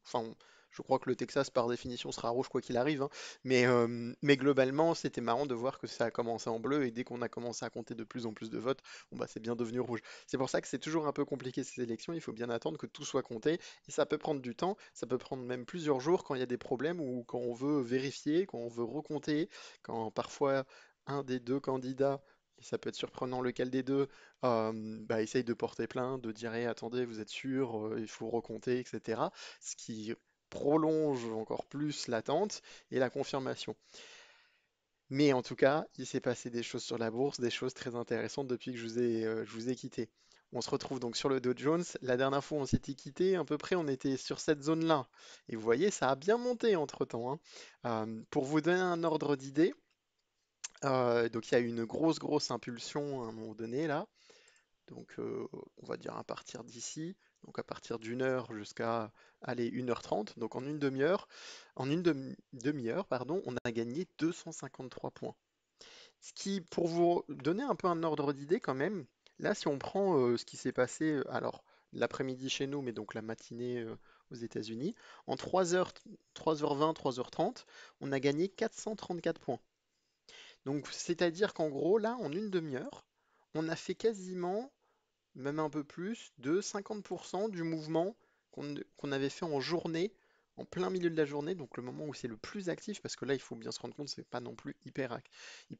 Speaker 1: Enfin, je crois que le Texas, par définition, sera rouge quoi qu'il arrive, hein. Mais globalement, c'était marrant de voir que ça a commencé en bleu et dès qu'on a commencé à compter de plus en plus de votes, bon, bah, c'est bien devenu rouge. C'est pour ça que c'est toujours un peu compliqué ces élections. Il faut bien attendre que tout soit compté et ça peut prendre du temps. Ça peut prendre même plusieurs jours quand il y a des problèmes ou quand on veut vérifier, quand on veut recompter, quand parfois un des deux candidats, et ça peut être surprenant lequel des deux, bah, essaye de porter plainte, de dire: Eh, attendez, vous êtes sûr, il faut recompter, etc. Ce qui prolonge encore plus l'attente et la confirmation. Mais en tout cas, il s'est passé des choses sur la bourse, des choses très intéressantes depuis que je vous ai quitté. On se retrouve donc sur le Dow Jones. La dernière fois, on s'était quitté, à peu près, on était sur cette zone-là. Et vous voyez, ça a bien monté entre-temps, hein. Pour vous donner un ordre d'idée, donc il y a eu une grosse impulsion à un moment donné là. Donc on va dire à partir d'ici, donc à partir d'1 heure jusqu'à aller 1 h 30, donc en une demi-heure, demi-heure, pardon, on a gagné 253 points. Ce qui, pour vous donner un peu un ordre d'idée quand même, là si on prend ce qui s'est passé, alors l'après-midi chez nous, mais donc la matinée aux États-Unis, en 3 heures, 3h20, 3h30, on a gagné 434 points. Donc c'est-à-dire qu'en gros, là, en une demi-heure, on a fait quasiment, même un peu plus, de 50% du mouvement qu'on avait fait en journée, en plein milieu de la journée, donc le moment où c'est le plus actif, parce que là, il faut bien se rendre compte, c'est pas non plus hyper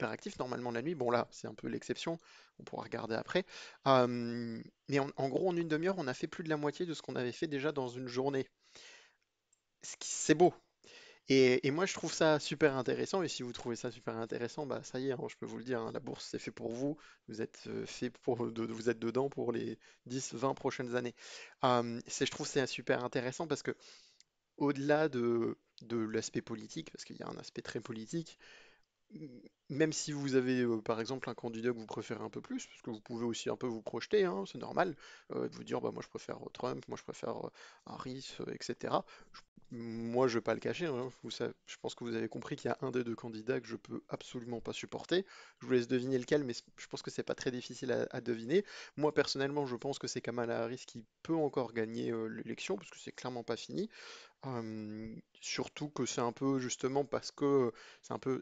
Speaker 1: actif. Normalement, la nuit, bon là, c'est un peu l'exception, on pourra regarder après. Mais en gros, en une demi-heure, on a fait plus de la moitié de ce qu'on avait fait déjà dans une journée. C'est beau. Et moi, je trouve ça super intéressant. Et si vous trouvez ça super intéressant, bah ça y est, hein, je peux vous le dire, hein, la bourse, c'est fait pour vous. Vous êtes fait vous êtes dedans pour les 10, 20 prochaines années. Je trouve que c'est super intéressant parce que au-delà de l'aspect politique, parce qu'il y a un aspect très politique, même si vous avez par exemple un candidat que vous préférez un peu plus, parce que vous pouvez aussi un peu vous projeter, hein, c'est normal, de vous dire bah moi je préfère Trump, moi je préfère Harris, etc. Moi je vais pas le cacher, hein, je pense que vous avez compris qu'il y a un des deux candidats que je peux absolument pas supporter. Je vous laisse deviner lequel, mais je pense que c'est pas très difficile à deviner. Moi personnellement je pense que c'est Kamala Harris qui peut encore gagner l'élection, parce que c'est clairement pas fini. Surtout que c'est un peu justement parce que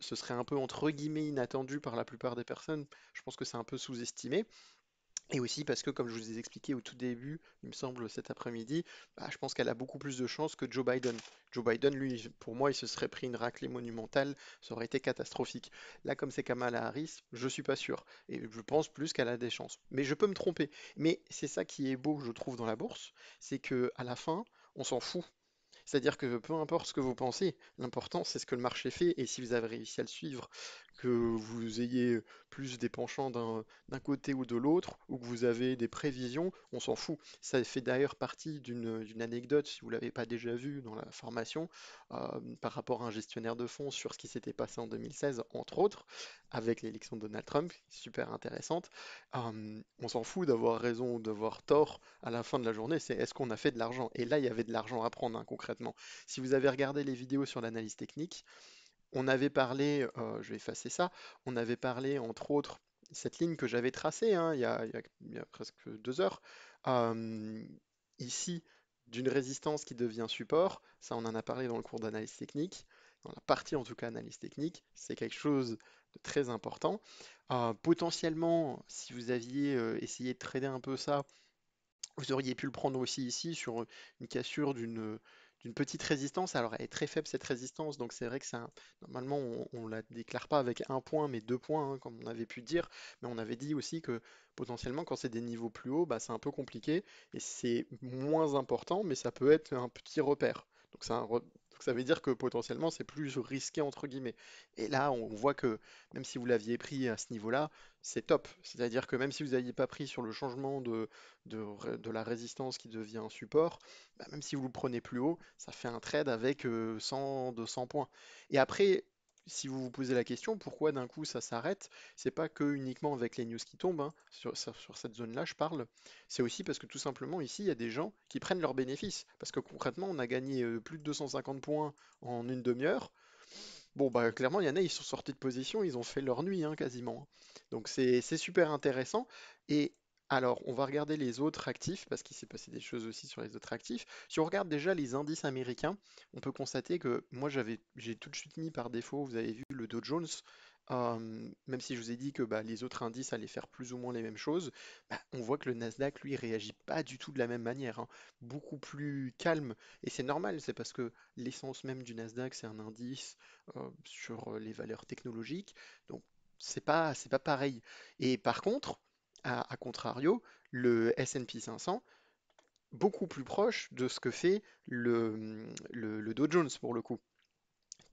Speaker 1: ce serait un peu entre guillemets inattendu par la plupart des personnes. Je pense que c'est un peu sous-estimé. Et aussi parce que, comme je vous ai expliqué au tout début, il me semble cet après-midi, bah, je pense qu'elle a beaucoup plus de chances que Joe Biden. Joe Biden, lui, pour moi, il se serait pris une raclée monumentale, ça aurait été catastrophique. Là, comme c'est Kamala Harris, je suis pas sûr. Et je pense plus qu'elle a des chances. Mais je peux me tromper. Mais c'est ça qui est beau, je trouve, dans la bourse, c'est que à la fin, on s'en fout. C'est-à-dire que peu importe ce que vous pensez, l'important c'est ce que le marché fait et si vous avez réussi à le suivre, que vous ayez plus des penchants d'un côté ou de l'autre, ou que vous avez des prévisions, on s'en fout. Ça fait d'ailleurs partie d'une anecdote, si vous ne l'avez pas déjà vu dans la formation, par rapport à un gestionnaire de fonds sur ce qui s'était passé en 2016, entre autres, avec l'élection de Donald Trump, super intéressante. On s'en fout d'avoir raison ou d'avoir tort à la fin de la journée, c'est est-ce qu'on a fait de l'argent? Et là, il y avait de l'argent à prendre, hein, concrètement. Si vous avez regardé les vidéos sur l'analyse technique, on avait parlé, je vais effacer ça, on avait parlé entre autres, cette ligne que j'avais tracée, hein, il y a presque 2 heures, euh, ici, d'une résistance qui devient support, ça on en a parlé dans le cours d'analyse technique, dans la partie en tout cas analyse technique, c'est quelque chose de très important. Potentiellement, si vous aviez essayé de trader un peu ça, vous auriez pu le prendre aussi ici sur une cassure d'une petite résistance. Alors, elle est très faible cette résistance, donc c'est vrai que normalement, on la déclare pas avec un point, mais deux points, hein, comme on avait pu dire. Mais on avait dit aussi que potentiellement, quand c'est des niveaux plus hauts, bah, c'est un peu compliqué et c'est moins important, mais ça peut être un petit repère. Donc ça veut dire que potentiellement, c'est plus risqué, entre guillemets. Et là, on voit que même si vous l'aviez pris à ce niveau-là, c'est top. C'est-à-dire que même si vous n'aviez pas pris sur le changement de la résistance qui devient un support, bah, même si vous le prenez plus haut, ça fait un trade avec 100, 200 points. Et après, si vous vous posez la question, pourquoi d'un coup ça s'arrête, c'est pas que uniquement avec les news qui tombent, hein, sur cette zone-là, je parle. C'est aussi parce que tout simplement ici, il y a des gens qui prennent leurs bénéfices. Parce que concrètement, on a gagné plus de 250 points en une demi-heure. Bon, bah clairement, il y en a, ils sont sortis de position, ils ont fait leur nuit, hein, quasiment. Donc c'est super intéressant. Et alors, on va regarder les autres actifs, parce qu'il s'est passé des choses aussi sur les autres actifs. Si on regarde déjà les indices américains, on peut constater que moi j'ai tout de suite mis par défaut, vous avez vu le Dow Jones, même si je vous ai dit que bah, les autres indices allaient faire plus ou moins les mêmes choses, bah, on voit que le Nasdaq, lui, réagit pas du tout de la même manière, hein. Beaucoup plus calme. Et c'est normal, c'est parce que l'essence même du Nasdaq, c'est un indice sur les valeurs technologiques. Donc, c'est pas pareil. Et par contre, à contrario, le S&P 500, beaucoup plus proche de ce que fait le Dow Jones pour le coup.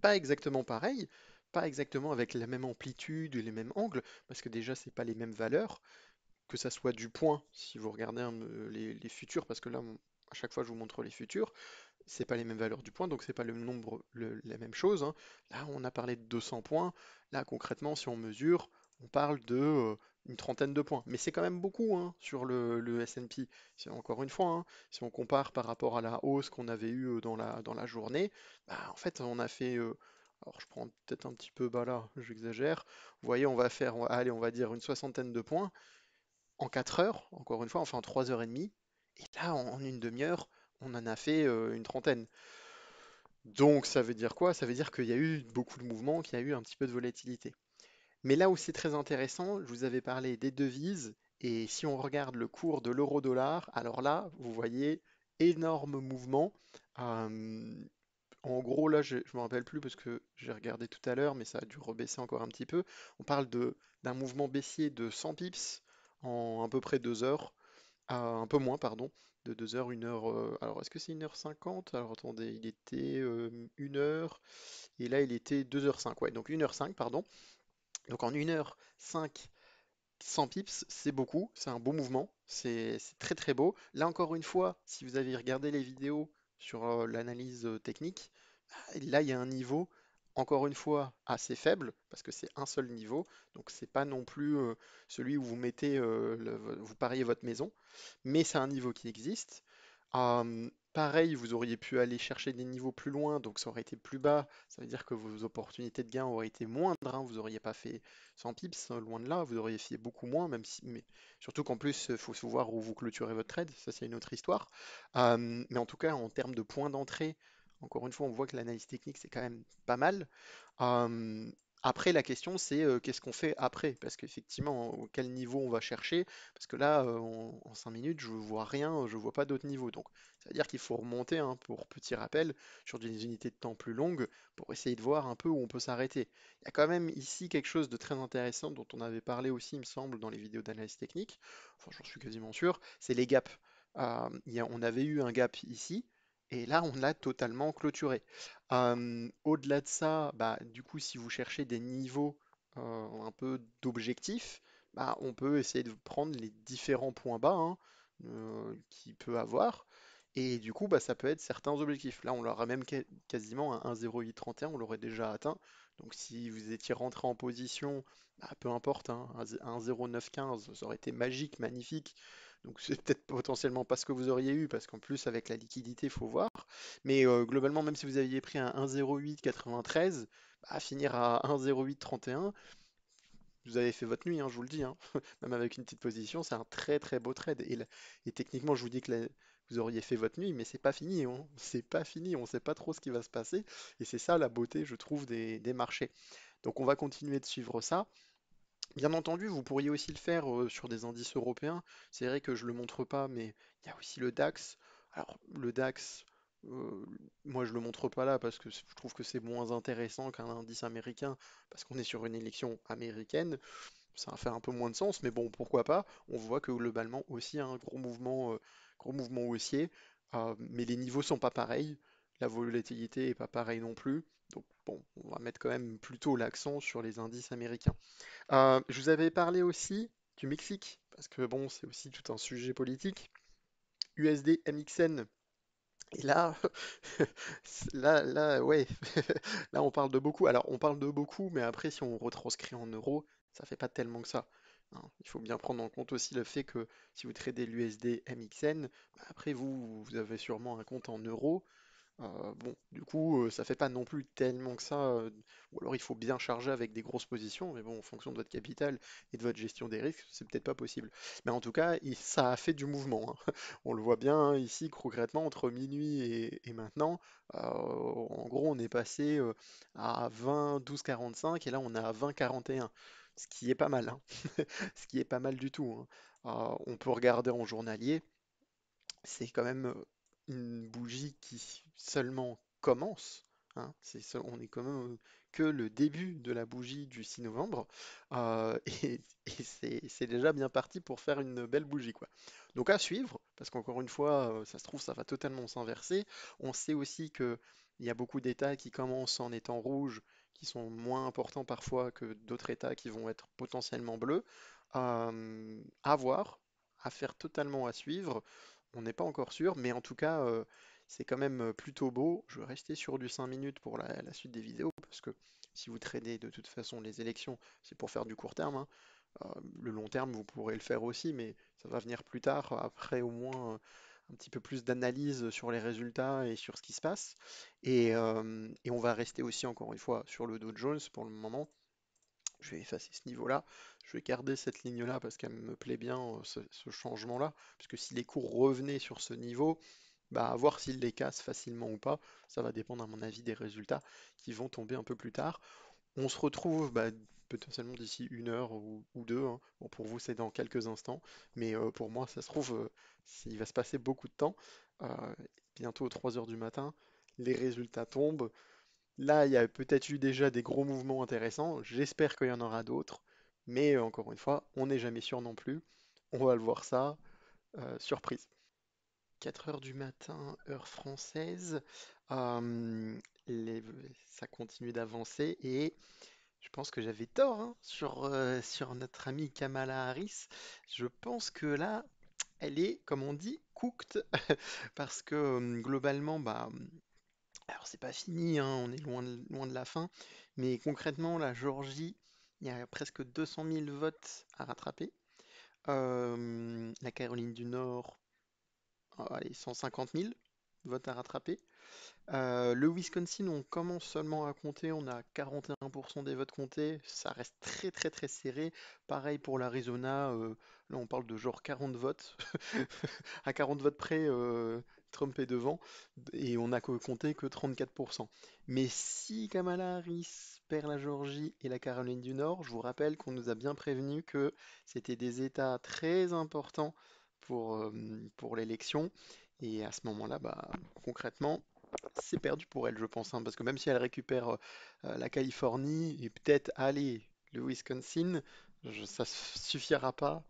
Speaker 1: Pas exactement pareil, pas exactement avec la même amplitude et les mêmes angles, parce que déjà, c'est pas les mêmes valeurs, que ça soit du point, si vous regardez les futurs, parce que là, à chaque fois, je vous montre les futurs, c'est pas les mêmes valeurs du point, donc c'est pas le nombre, la même chose, hein. Là, on a parlé de 200 points. Là, concrètement, si on mesure, on parle de une trentaine de points. Mais c'est quand même beaucoup, hein, sur le S&P. Encore une fois, hein, si on compare par rapport à la hausse qu'on avait eue dans la journée, bah, en fait, on a fait. Alors, je prends peut-être un petit peu bas là, j'exagère. Vous voyez, allez, on va dire une soixantaine de points en 4 heures, encore une fois, enfin en 3 heures et demie. Et là, en une demi-heure, on en a fait une trentaine. Donc ça veut dire quoi? Ça veut dire qu'il y a eu beaucoup de mouvements, qu'il y a eu un petit peu de volatilité. Mais là où c'est très intéressant, je vous avais parlé des devises, et si on regarde le cours de l'euro-dollar, alors là, vous voyez, énorme mouvement. Euh, En gros, là, je ne me rappelle plus parce que j'ai regardé tout à l'heure, mais ça a dû rebaisser encore un petit peu. On parle d'un mouvement baissier de 100 pips en à peu près 2 heures. Un peu moins, pardon, de 2 heures, 1 heure. Alors, est-ce que c'est 1h50? Alors, attendez, il était 1 heure, et là, il était 2h05. Ouais, donc 1h05, pardon. Donc, en 1h05, 100 pips, c'est beaucoup, c'est un beau mouvement, c'est très très beau. Là, encore une fois, si vous avez regardé les vidéos sur l'analyse technique, là, il y a un niveau, encore une fois, assez faible, parce que c'est un seul niveau, donc c'est pas non plus celui où vous mettez, vous pariez votre maison, mais c'est un niveau qui existe. Pareil, vous auriez pu aller chercher des niveaux plus loin, donc ça aurait été plus bas, ça veut dire que vos opportunités de gain auraient été moindres, hein. Vous n'auriez pas fait 100 pips, loin de là, vous auriez fait beaucoup moins, même si, mais surtout qu'en plus, il faut voir où vous clôturez votre trade, ça c'est une autre histoire. Mais en tout cas, en termes de points d'entrée, encore une fois, on voit que l'analyse technique, c'est quand même pas mal. Euh, Après, la question, c'est qu'est-ce qu'on fait après? Parce qu'effectivement, quel niveau on va chercher? Parce que là, en 5 minutes, je vois rien, je vois pas d'autres niveaux. Donc, ça veut dire qu'il faut remonter, hein, pour petit rappel, sur des unités de temps plus longues, pour essayer de voir un peu où on peut s'arrêter. Il y a quand même ici quelque chose de très intéressant dont on avait parlé aussi, il me semble, dans les vidéos d'analyse technique. Enfin, j'en suis quasiment sûr, c'est les gaps. On avait eu un gap ici, et là, on l'a totalement clôturé. Au-delà de ça, bah, du coup, si vous cherchez des niveaux un peu d'objectifs, bah, on peut essayer de prendre les différents points bas, hein, qu'il peut avoir. Et du coup, bah, ça peut être certains objectifs. Là, on l'aura même quasiment à 1,0831, on l'aurait déjà atteint. Donc si vous étiez rentré en position, bah, peu importe, hein, un 1,0915, ça aurait été magique, magnifique. Donc c'est peut-être potentiellement pas ce que vous auriez eu, parce qu'en plus, avec la liquidité, il faut voir. Mais globalement, même si vous aviez pris un 1,0893, bah, finir à 1,0831, vous avez fait votre nuit, hein, je vous le dis, hein. Même avec une petite position, c'est un très très beau trade. Et techniquement, je vous dis que vous auriez fait votre nuit, mais c'est pas fini, hein. C'est pas fini, on sait pas trop ce qui va se passer. Et c'est ça la beauté, je trouve, des marchés. Donc on va continuer de suivre ça. Bien entendu, vous pourriez aussi le faire sur des indices européens. C'est vrai que je le montre pas, mais il y a aussi le DAX. Alors le DAX. Euh, Moi, je le montre pas là parce que je trouve que c'est moins intéressant qu'un indice américain, parce qu'on est sur une élection américaine. Ça fait un peu moins de sens, mais bon, pourquoi pas. On voit que globalement aussi un gros mouvement haussier, mais les niveaux sont pas pareils. La volatilité est pas pareille non plus. Donc bon, on va mettre quand même plutôt l'accent sur les indices américains. Je vous avais parlé aussi du Mexique, parce que bon, c'est aussi tout un sujet politique. USD MXN. Et là, ouais, là on parle de beaucoup. Alors on parle de beaucoup, mais après si on retranscrit en euros, ça fait pas tellement que ça, hein. Il faut bien prendre en compte aussi le fait que si vous tradez l'USD MXN, bah, après vous avez sûrement un compte en euros. Bon, du coup, ça fait pas non plus tellement que ça. Ou alors il faut bien charger avec des grosses positions, mais bon, en fonction de votre capital et de votre gestion des risques, c'est peut-être pas possible. Mais en tout cas, ça a fait du mouvement, hein. On le voit bien hein, ici, concrètement, entre minuit et maintenant. En gros, on est passé à 20, 12,45 et là, on est à 20,41. Ce qui est pas mal, hein. Ce qui est pas mal du tout, hein. On peut regarder en journalier. C'est quand même une bougie qui seulement commence, hein. On est quand même que le début de la bougie du 6 novembre. Et c'est déjà bien parti pour faire une belle bougie, quoi. Donc à suivre, parce qu'encore une fois, ça se trouve, ça va totalement s'inverser. On sait aussi qu'il y a beaucoup d'États qui commencent en étant rouges, qui sont moins importants parfois que d'autres États qui vont être potentiellement bleus. À voir, à faire totalement à suivre. On n'est pas encore sûr, mais en tout cas, c'est quand même plutôt beau. Je vais rester sur du 5 minutes pour la suite des vidéos, parce que si vous tradez de toute façon les élections, c'est pour faire du court terme, hein. Le long terme, vous pourrez le faire aussi, mais ça va venir plus tard, après au moins un petit peu plus d'analyse sur les résultats et sur ce qui se passe. Et on va rester aussi, encore une fois, sur le Dow Jones pour le moment. Je vais effacer ce niveau-là. Je vais garder cette ligne-là parce qu'elle me plaît bien, ce changement-là. Puisque si les cours revenaient sur ce niveau, bah, à voir s'ils les cassent facilement ou pas. Ça va dépendre, à mon avis, des résultats qui vont tomber un peu plus tard. On se retrouve bah, potentiellement d'ici 1 heure ou deux, hein. Bon, pour vous, c'est dans quelques instants. Mais pour moi, ça se trouve, il va se passer beaucoup de temps. Euh, Bientôt 3 heures du matin, les résultats tombent. Là, il y a peut-être eu déjà des gros mouvements intéressants. J'espère qu'il y en aura d'autres. Mais encore une fois, on n'est jamais sûr non plus. On va le voir ça. Surprise. 4 heures du matin, heure française. Euh, les- Ça continue d'avancer et je pense que j'avais tort hein, sur notre amie Kamala Harris. Je pense que là, elle est, comme on dit, cooked parce que globalement, bah, alors c'est pas fini, hein, on est loin de la fin, mais concrètement, la Géorgie, il y a presque 200 000 votes à rattraper. La Caroline du Nord, allez, 150 000 votes à rattraper. Le Wisconsin, on commence seulement à compter, on a 41% des votes comptés, ça reste très très très serré. Pareil pour l'Arizona, là on parle de genre 40 votes. À 40 votes près, Trump est devant, et on n'a compté que 34%. Mais si Kamala Harris perd la Géorgie et la Caroline du Nord, je vous rappelle qu'on nous a bien prévenu que c'était des États très importants pour l'élection. Et à ce moment-là, bah, concrètement, c'est perdu pour elle, je pense, hein, parce que même si elle récupère la Californie et peut-être aller le Wisconsin, ça suffira pas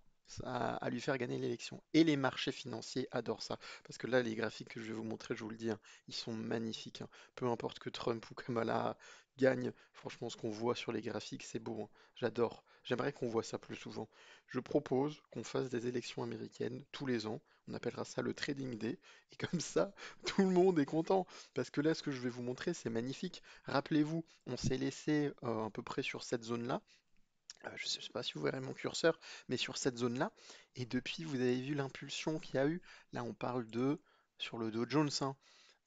Speaker 1: à lui faire gagner l'élection. Et les marchés financiers adorent ça, parce que là, les graphiques que je vais vous montrer, je vous le dis, hein, ils sont magnifiques, hein. Peu importe que Trump ou Kamala gagne, franchement, ce qu'on voit sur les graphiques, c'est beau, hein. J'adore. J'aimerais qu'on voit ça plus souvent. Je propose qu'on fasse des élections américaines tous les ans. On appellera ça le Trading Day. Et comme ça, tout le monde est content. Parce que là, ce que je vais vous montrer, c'est magnifique. Rappelez-vous, on s'est laissé à peu près sur cette zone-là. Je ne sais pas si vous verrez mon curseur, mais sur cette zone-là. Et depuis, vous avez vu l'impulsion qu'il y a eu. Là, on parle de, sur le Dow Jones, hein,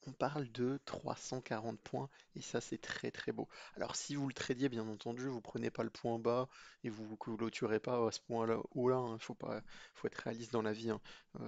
Speaker 1: on parle de 340 points et ça c'est très très beau. Alors si vous le tradiez bien entendu, vous prenez pas le point bas et vous ne clôturez pas à ce point-là haut là, hein. Faut être réaliste dans la vie, hein.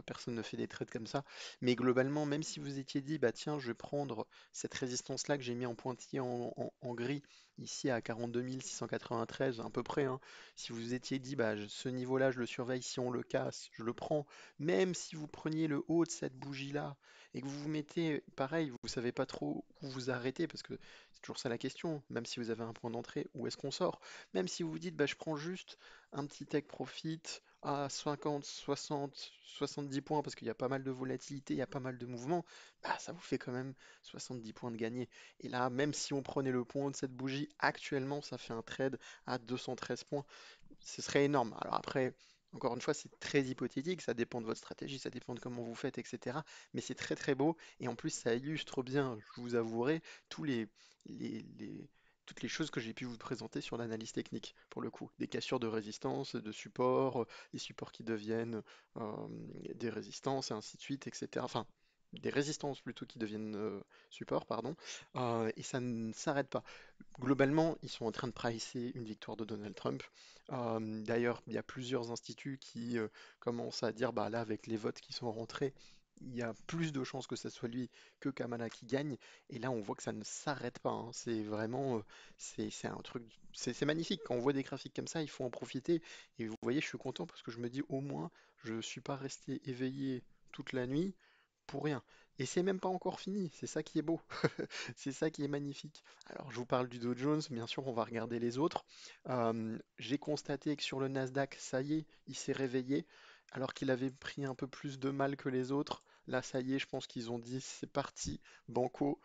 Speaker 1: Personne ne fait des trades comme ça. Mais globalement, même si vous étiez dit bah tiens je vais prendre cette résistance-là que j'ai mis en pointillé en gris ici à 42 693 à peu près, hein, si vous étiez dit, bah, ce niveau-là, je le surveille, si on le casse, je le prends, même si vous preniez le haut de cette bougie-là et que vous vous mettez, pareil, vous savez pas trop où vous arrêter, parce que c'est toujours ça la question, même si vous avez un point d'entrée, où est-ce qu'on sort? Même si vous vous dites, bah, je prends juste un petit take profit à 50, 60, 70 points, parce qu'il y a pas mal de volatilité, il y a pas mal de mouvements, bah, ça vous fait quand même 70 points de gagné. Et là, même si on prenait le point de cette bougie, actuellement, ça fait un trade à 213 points. Ce serait énorme. Alors après, encore une fois, c'est très hypothétique, ça dépend de votre stratégie, ça dépend de comment vous faites, etc. Mais c'est très très beau. Et en plus, ça illustre bien, je vous avouerai, tous toutes les choses que j'ai pu vous présenter sur l'analyse technique, pour le coup. Des cassures de résistance, de support, les supports qui deviennent euh, des résistances, et ainsi de suite, etc. Enfin, des résistances plutôt qui deviennent supports, pardon. Et ça ne s'arrête pas. Globalement, ils sont en train de pricer une victoire de Donald Trump. D'ailleurs, il y a plusieurs instituts qui commencent à dire, bah là, avec les votes qui sont rentrés, il y a plus de chances que ce soit lui que Kamala qui gagne. Et là, on voit que ça ne s'arrête pas, hein. C'est vraiment, c'est un truc, c'est magnifique. Quand on voit des graphiques comme ça, il faut en profiter. Et vous voyez, je suis content parce que je me dis, au moins, je ne suis pas resté éveillé toute la nuit pour rien. Et c'est même pas encore fini, c'est ça qui est beau, c'est ça qui est magnifique. Alors je vous parle du Dow Jones, bien sûr on va regarder les autres. J'ai constaté que sur le Nasdaq, ça y est, il s'est réveillé, alors qu'il avait pris un peu plus de mal que les autres. Là ça y est, je pense qu'ils ont dit c'est parti, banco.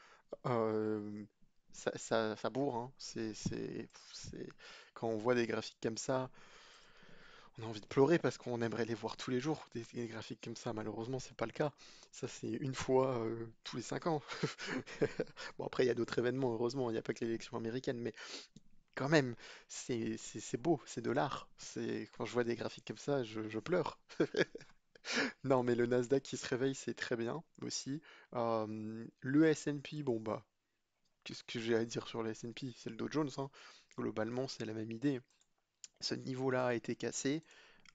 Speaker 1: Euh, ça bourre, hein. Quand on voit des graphiques comme ça, on a envie de pleurer parce qu'on aimerait les voir tous les jours, des graphiques comme ça. Malheureusement, c'est pas le cas. Ça, c'est une fois tous les 5 ans. Bon, après, il y a d'autres événements, heureusement. Il n'y a pas que l'élection américaine, mais quand même, c'est beau, c'est de l'art. Quand je vois des graphiques comme ça, je pleure. Non, mais le Nasdaq qui se réveille, c'est très bien aussi. Le S&P, bon, bah, qu'est-ce que j'ai à dire sur le S&P? C'est le Dow Jones, hein. Globalement, c'est la même idée. Ce niveau-là a été cassé.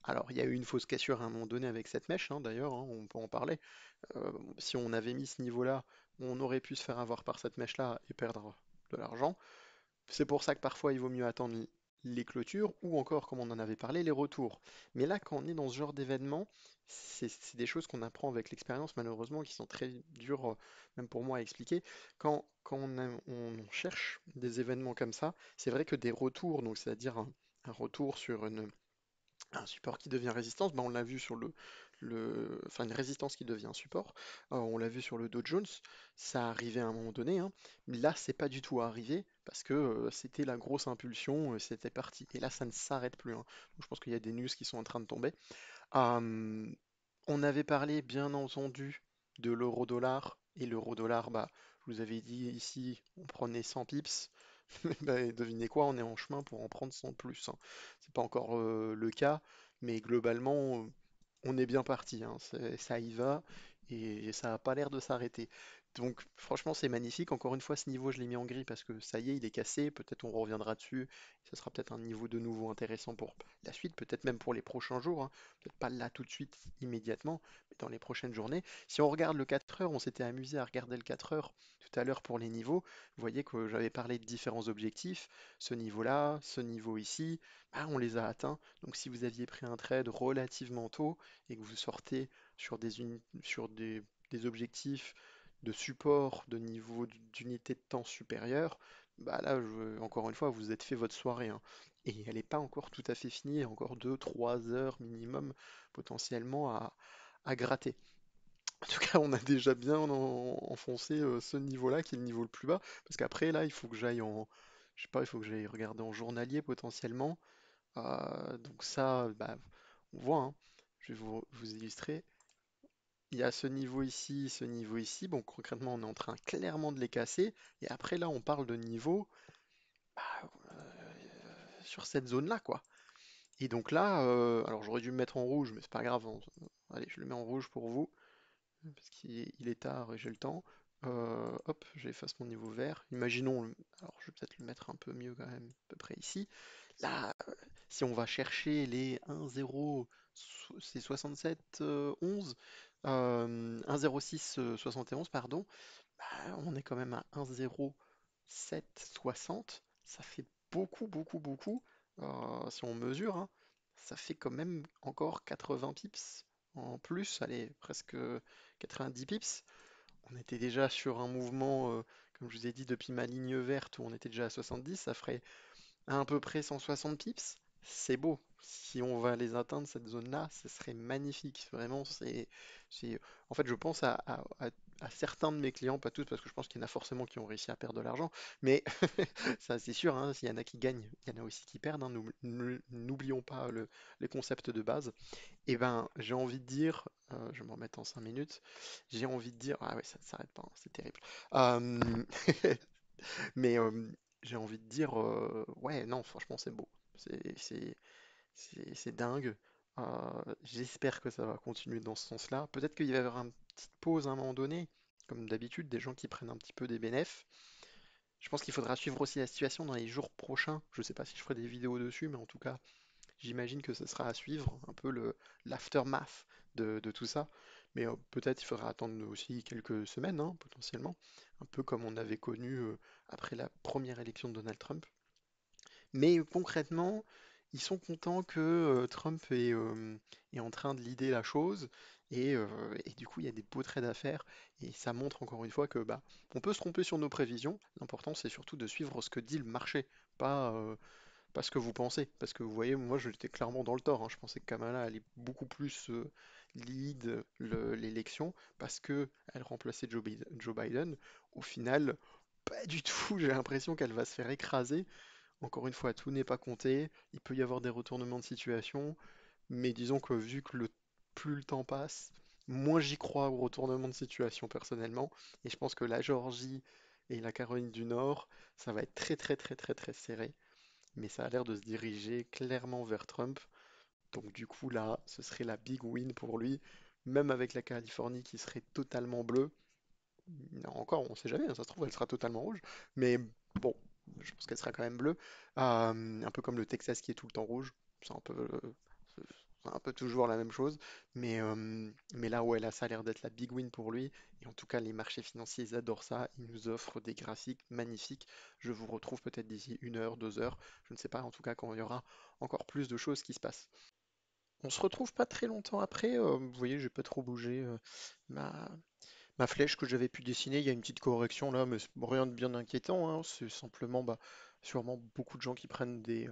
Speaker 1: Alors, il y a eu une fausse cassure à un moment donné avec cette mèche, hein, d'ailleurs, hein, on peut en parler. Si on avait mis ce niveau-là, on aurait pu se faire avoir par cette mèche-là et perdre de l'argent. C'est pour ça que parfois il vaut mieux attendre les clôtures ou encore, comme on en avait parlé, les retours. Mais là, quand on est dans ce genre d'événement, c'est des choses qu'on apprend avec l'expérience, malheureusement, qui sont très dures, même pour moi, à expliquer. Quand on cherche des événements comme ça, c'est vrai que des retours, donc c'est-à-dire un retour sur un support qui devient résistance, bah on l'a vu sur enfin une résistance qui devient un support, on l'a vu sur le Dow Jones, ça arrivait à un moment donné, hein, mais là c'est pas du tout arrivé parce que c'était la grosse impulsion, c'était parti. Et là ça ne s'arrête plus, hein. Donc, je pense qu'il y a des news qui sont en train de tomber. Hum, on avait parlé bien entendu de l'euro-dollar, et l'euro-dollar, bah, je vous avais dit ici, on prenait 100 pips. Bah, devinez quoi, on est en chemin pour en prendre 100 de plus, hein. C'est pas encore le cas, mais globalement, on est bien parti, hein. Ça y va et ça n'a pas l'air de s'arrêter. Donc franchement, c'est magnifique. Encore une fois, ce niveau, je l'ai mis en gris parce que ça y est, il est cassé. Peut-être on reviendra dessus. Ce sera peut-être un niveau de nouveau intéressant pour la suite, peut-être même pour les prochains jours, hein. Peut-être pas là tout de suite, immédiatement, mais dans les prochaines journées. Si on regarde le 4 heures, on s'était amusé à regarder le 4 heures tout à l'heure pour les niveaux. Vous voyez que j'avais parlé de différents objectifs. Ce niveau-là, ce niveau ici, bah, on les a atteints. Donc si vous aviez pris un trade relativement tôt et que vous sortez sur des objectifs de support de niveau d'unité de temps supérieur, bah là, encore une fois, vous êtes fait votre soirée, hein. Et elle n'est pas encore tout à fait finie, il y a encore 2, 3 heures minimum potentiellement à gratter. En tout cas, on a déjà bien enfoncé ce niveau-là, qui est le niveau le plus bas, parce qu'après, là, il faut que j'aille je sais pas, il faut que j'aille regarder en journalier potentiellement. Donc ça, bah, on voit, hein. Je vais vous illustrer. Il y a ce niveau ici, ce niveau ici. Bon, concrètement, on est en train clairement de les casser. Et après, là, on parle de niveau bah, sur cette zone-là, quoi. Et donc là, alors j'aurais dû me mettre en rouge, mais c'est pas grave, hein. Allez, je le mets en rouge pour vous, parce qu'il est tard et j'ai le temps. Hop, j'efface mon niveau vert. Imaginons, alors je vais peut-être le mettre un peu mieux quand même, à peu près ici. Là, si on va chercher les 1,0, c'est 67 11, 1,06 71, pardon, bah, on est quand même à 1,07 60. ça fait beaucoup, beaucoup, beaucoup. Si on mesure, hein, ça fait quand même encore 80 pips en plus, allez, presque 90 pips. On était déjà sur un mouvement, comme je vous ai dit, depuis ma ligne verte où on était déjà à 70, ça ferait à peu près 160 pips. C'est beau. Si on va les atteindre, cette zone-là, ce serait magnifique. Vraiment, c'est... En fait, je pense à certains de mes clients, pas tous, parce que je pense qu'il y en a forcément qui ont réussi à perdre de l'argent, mais ça, c'est sûr, hein, s'il y en a qui gagnent, il y en a aussi qui perdent, hein, n'oublions pas les concepts de base. Et ben, j'ai envie de dire, je vais me remettre en 5 minutes, j'ai envie de dire, ah ouais, ça ne s'arrête pas, hein, c'est terrible. Euh, mais j'ai envie de dire, ouais, non, franchement, c'est beau. C'est dingue. J'espère que ça va continuer dans ce sens-là. Peut-être qu'il va y avoir une petite pause à un moment donné, comme d'habitude, des gens qui prennent un petit peu des bénéfices. Je pense qu'il faudra suivre aussi la situation dans les jours prochains. Je ne sais pas si je ferai des vidéos dessus, mais en tout cas, j'imagine que ce sera à suivre, un peu l'aftermath de tout ça. Mais peut-être il faudra attendre aussi quelques semaines, hein, potentiellement, un peu comme on avait connu après la première élection de Donald Trump. Mais concrètement, ils sont contents que Trump est en train de leader la chose. Et du coup, il y a des beaux trades à faire. Et ça montre encore une fois que bah, on peut se tromper sur nos prévisions. L'important, c'est surtout de suivre ce que dit le marché, pas ce que vous pensez. Parce que vous voyez, moi, j'étais clairement dans le tort, hein. Je pensais que Kamala allait beaucoup plus lead l'élection parce que elle remplaçait Joe Biden. Au final, pas du tout. J'ai l'impression qu'elle va se faire écraser. Encore une fois, tout n'est pas compté, il peut y avoir des retournements de situation, mais disons que vu que plus le temps passe, moins j'y crois au retournement de situation personnellement, et je pense que la Géorgie et la Caroline du Nord, ça va être très très très très très serré, mais ça a l'air de se diriger clairement vers Trump, donc du coup là, ce serait la big win pour lui, même avec la Californie qui serait totalement bleue. Encore, on sait jamais, hein, ça se trouve, elle sera totalement rouge. Mais bon, je pense qu'elle sera quand même bleue. Un peu comme le Texas qui est tout le temps rouge. C'est c'est un peu toujours la même chose. Mais là, ouais, là, ça a l'air d'être la big win pour lui. Et en tout cas, les marchés financiers, ils adorent ça. Ils nous offrent des graphiques magnifiques. Je vous retrouve peut-être d'ici 1 heure, 2 heures. Je ne sais pas, en tout cas, quand il y aura encore plus de choses qui se passent. On se retrouve pas très longtemps après. Vous voyez, j'ai pas trop bougé. Ma, Ma flèche que j'avais pu dessiner, il y a une petite correction là, mais rien de bien inquiétant, hein. C'est simplement bah, sûrement beaucoup de gens qui prennent des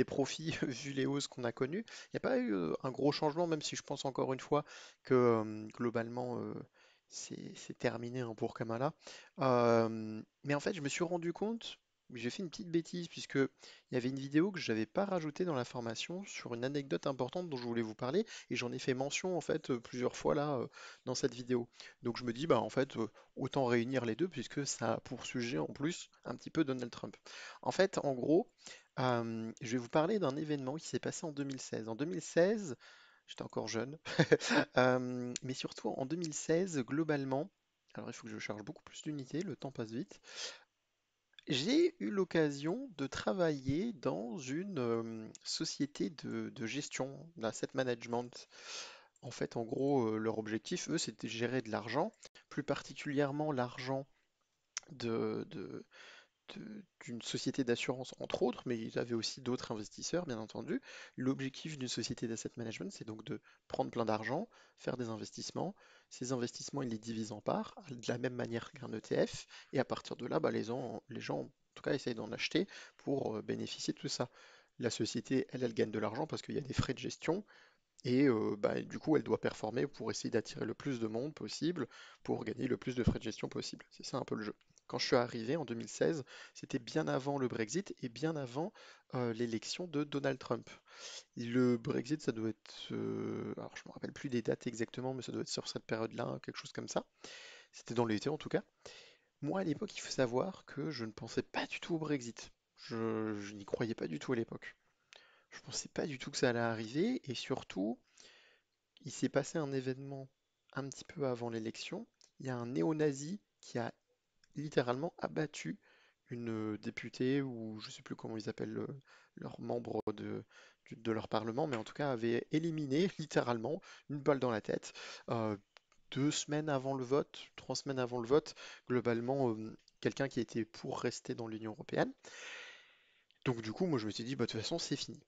Speaker 1: profits vu les hausses qu'on a connues. Il n'y a pas eu un gros changement, même si je pense encore une fois que globalement c'est terminé, hein, pour Kamala. Mais en fait, je me suis rendu compte, j'ai fait une petite bêtise, puisque il y avait une vidéo que je n'avais pas rajoutée dans la formation sur une anecdote importante dont je voulais vous parler, et j'en ai fait mention en fait plusieurs fois là dans cette vidéo. Donc je me dis, bah en fait, autant réunir les deux puisque ça a pour sujet en plus un petit peu Donald Trump. En fait, en gros, je vais vous parler d'un événement qui s'est passé en 2016. En 2016, j'étais encore jeune, mais surtout en 2016, globalement, alors il faut que je charge beaucoup plus d'unités, le temps passe vite. J'ai eu l'occasion de travailler dans une société de gestion, d'asset management. En fait, en gros, leur objectif, eux, c'était de gérer de l'argent, plus particulièrement l'argent de, de- d'une société d'assurance, entre autres, mais ils avaient aussi d'autres investisseurs, bien entendu. L'objectif d'une société d'asset management, c'est donc de prendre plein d'argent, faire des investissements. Ces investissements, ils les divisent en parts, de la même manière qu'un ETF, et à partir de là, bah, les gens, en tout cas, essayent d'en acheter pour bénéficier de tout ça. La société, elle, elle gagne de l'argent parce qu'il y a des frais de gestion, et bah, du coup, elle doit performer pour essayer d'attirer le plus de monde possible, pour gagner le plus de frais de gestion possible. C'est ça un peu le jeu. Quand je suis arrivé en 2016, c'était bien avant le Brexit et bien avant l'élection de Donald Trump. Le Brexit, ça doit être... alors, je ne me rappelle plus des dates exactement, mais ça doit être sur cette période-là, hein, quelque chose comme ça. C'était dans l'été en tout cas. Moi, à l'époque, il faut savoir que je ne pensais pas du tout au Brexit. Je n'y croyais pas du tout à l'époque. Je pensais pas du tout que ça allait arriver, et surtout, il s'est passé un événement un petit peu avant l'élection. Il y a un néo-nazi qui a littéralement abattu une députée, ou je sais plus comment ils appellent leurs membres de leur parlement, mais en tout cas avait éliminé littéralement une balle dans la tête. euh, 2 semaines avant le vote, 3 semaines avant le vote, globalement, quelqu'un qui était pour rester dans l'Union européenne. Donc du coup, moi je me suis dit, bah, de toute façon, c'est fini.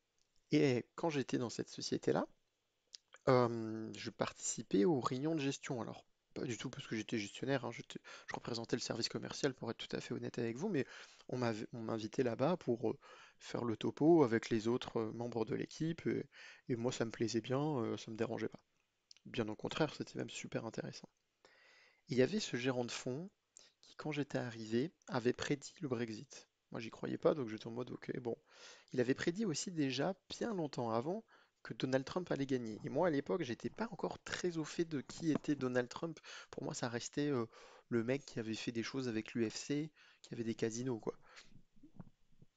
Speaker 1: Et quand j'étais dans cette société-là, je participais aux réunions de gestion. Alors, pas du tout parce que j'étais gestionnaire, hein, je représentais le service commercial pour être tout à fait honnête avec vous, mais on m'invitait là-bas pour faire le topo avec les autres membres de l'équipe, et moi ça me plaisait bien, ça me dérangeait pas. Bien au contraire, c'était même super intéressant. Il y avait ce gérant de fonds qui, quand j'étais arrivé, avait prédit le Brexit. Moi, j'y croyais pas, donc j'étais en mode, ok, bon. Il avait prédit aussi déjà, bien longtemps avant, que Donald Trump allait gagner. Et moi, à l'époque, j'étais pas encore très au fait de qui était Donald Trump. Pour moi, ça restait le mec qui avait fait des choses avec l'UFC, qui avait des casinos, quoi.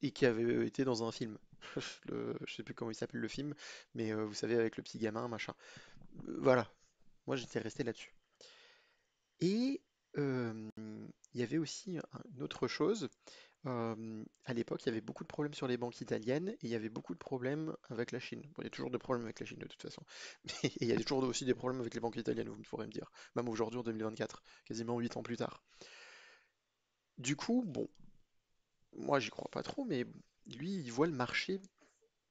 Speaker 1: Et qui avait été dans un film. Je sais plus comment il s'appelle le film, mais vous savez, avec le petit gamin, machin. Voilà, moi j'étais resté là-dessus. Et euh, il y avait aussi une autre chose. À l'époque, il y avait beaucoup de problèmes sur les banques italiennes et il y avait beaucoup de problèmes avec la Chine. Bon, il y a toujours des problèmes avec la Chine de toute façon. Mais il y a toujours aussi des problèmes avec les banques italiennes, vous pourrez me dire. Même aujourd'hui en 2024, quasiment 8 ans plus tard. Du coup, bon, moi j'y crois pas trop, mais lui, il voit le marché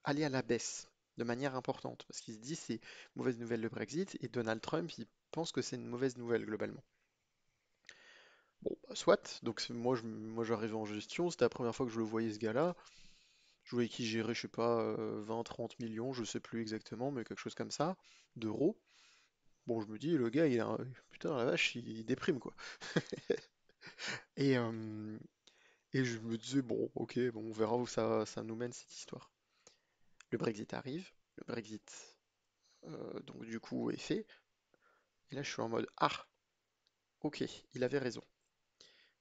Speaker 1: aller à la baisse de manière importante. Parce qu'il se dit c'est mauvaise nouvelle le Brexit et Donald Trump, il pense que c'est une mauvaise nouvelle globalement. Bon, bah, soit. Donc moi j'arrivais en gestion, c'était la première fois que je le voyais ce gars-là. Je voyais qu'il gérait, je sais pas, 20-30 millions, je sais plus exactement, mais quelque chose comme ça, d'euros. Bon, je me dis, le gars, putain, la vache, il déprime, quoi. Et, euh, et je me disais, bon, ok, bon, on verra où ça nous mène cette histoire. Le Brexit arrive, le Brexit, donc du coup, est fait. Et là, je suis en mode, ah, ok, il avait raison.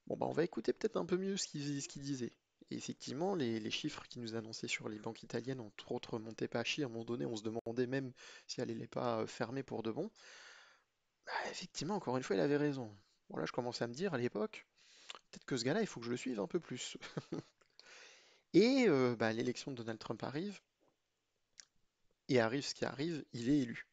Speaker 1: Bon, bah, on va écouter peut-être un peu mieux ce qu'il disait. Et effectivement, les chiffres qu'il nous annonçait sur les banques italiennes, entre autres Montepachi, à un moment donné, on se demandait même si elle n'allait pas fermer pour de bon. Bah, effectivement, encore une fois, il avait raison. Bon, là, je commençais à me dire à l'époque, peut-être que ce gars-là, il faut que je le suive un peu plus. Et bah, l'élection de Donald Trump arrive, et arrive ce qui arrive, il est élu.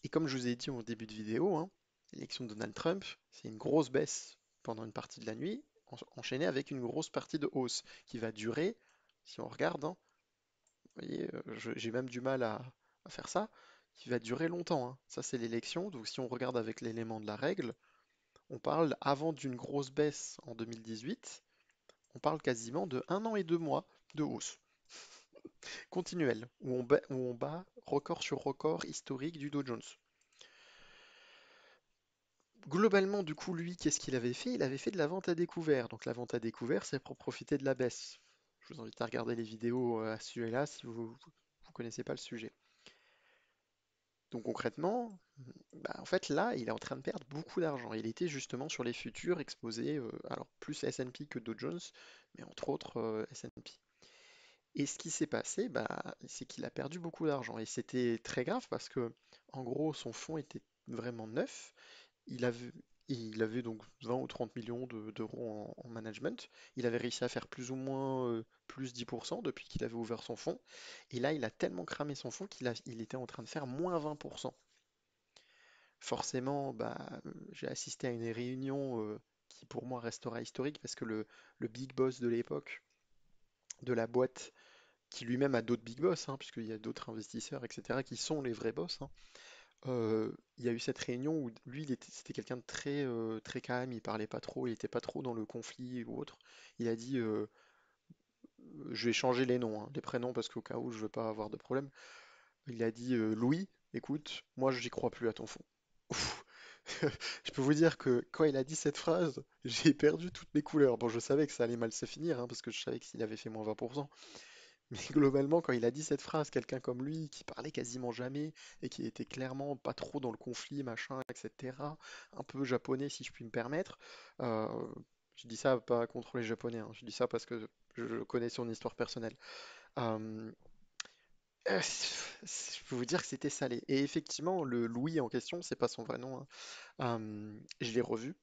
Speaker 1: Et comme je vous ai dit au début de vidéo, hein, l'élection de Donald Trump, c'est une grosse baisse pendant une partie de la nuit, enchaînée avec une grosse partie de hausse qui va durer, si on regarde, hein, vous voyez, j'ai même du mal à faire ça, qui va durer longtemps, hein. Ça, c'est l'élection, donc si on regarde avec l'élément de la règle, on parle avant d'une grosse baisse en 2018, on parle quasiment de 1 an et 2 mois de hausse continuelle, où on bat record sur record historique du Dow Jones. Globalement, du coup, lui, qu'est-ce qu'il avait fait? Il avait fait de la vente à découvert. Donc la vente à découvert, c'est pour profiter de la baisse. Je vous invite à regarder les vidéos à ce sujet-là si vous ne connaissez pas le sujet. Donc concrètement, bah, en fait là, il est en train de perdre beaucoup d'argent. Il était justement sur les futurs exposés, alors plus S&P que Dow Jones, mais entre autres S&P. Et ce qui s'est passé, bah, c'est qu'il a perdu beaucoup d'argent. Et c'était très grave parce que, en gros, son fonds était vraiment neuf. Il avait, il avait donc 20 ou 30 millions d'euros en management. Il avait réussi à faire plus ou moins plus 10% depuis qu'il avait ouvert son fonds. Et là, il a tellement cramé son fonds il était en train de faire moins 20%. Forcément, bah, j'ai assisté à une réunion qui pour moi restera historique parce que le big boss de l'époque de la boîte, qui lui-même a d'autres big boss, hein, puisqu'il y a d'autres investisseurs, etc., qui sont les vrais boss, hein, il y a eu cette réunion où lui, c'était quelqu'un de très calme, il parlait pas trop, il était pas trop dans le conflit ou autre. Il a dit, je vais changer les noms, hein, les prénoms, parce qu'au cas où je veux pas avoir de problème. Il a dit, Louis, écoute, moi j'y crois plus à ton fond. Ouf. Je peux vous dire que quand il a dit cette phrase, j'ai perdu toutes mes couleurs. Bon, je savais que ça allait mal se finir, hein, parce que je savais que s'il avait fait moins 20%. Mais globalement, quand il a dit cette phrase, quelqu'un comme lui, qui parlait quasiment jamais et qui était clairement pas trop dans le conflit, machin, etc., un peu japonais si je puis me permettre, euh, je dis ça pas contre les Japonais, hein, je dis ça parce que je connais son histoire personnelle. Euh, euh, je peux vous dire que c'était salé. Et effectivement, le Louis en question, c'est pas son vrai nom, hein. Je l'ai revu.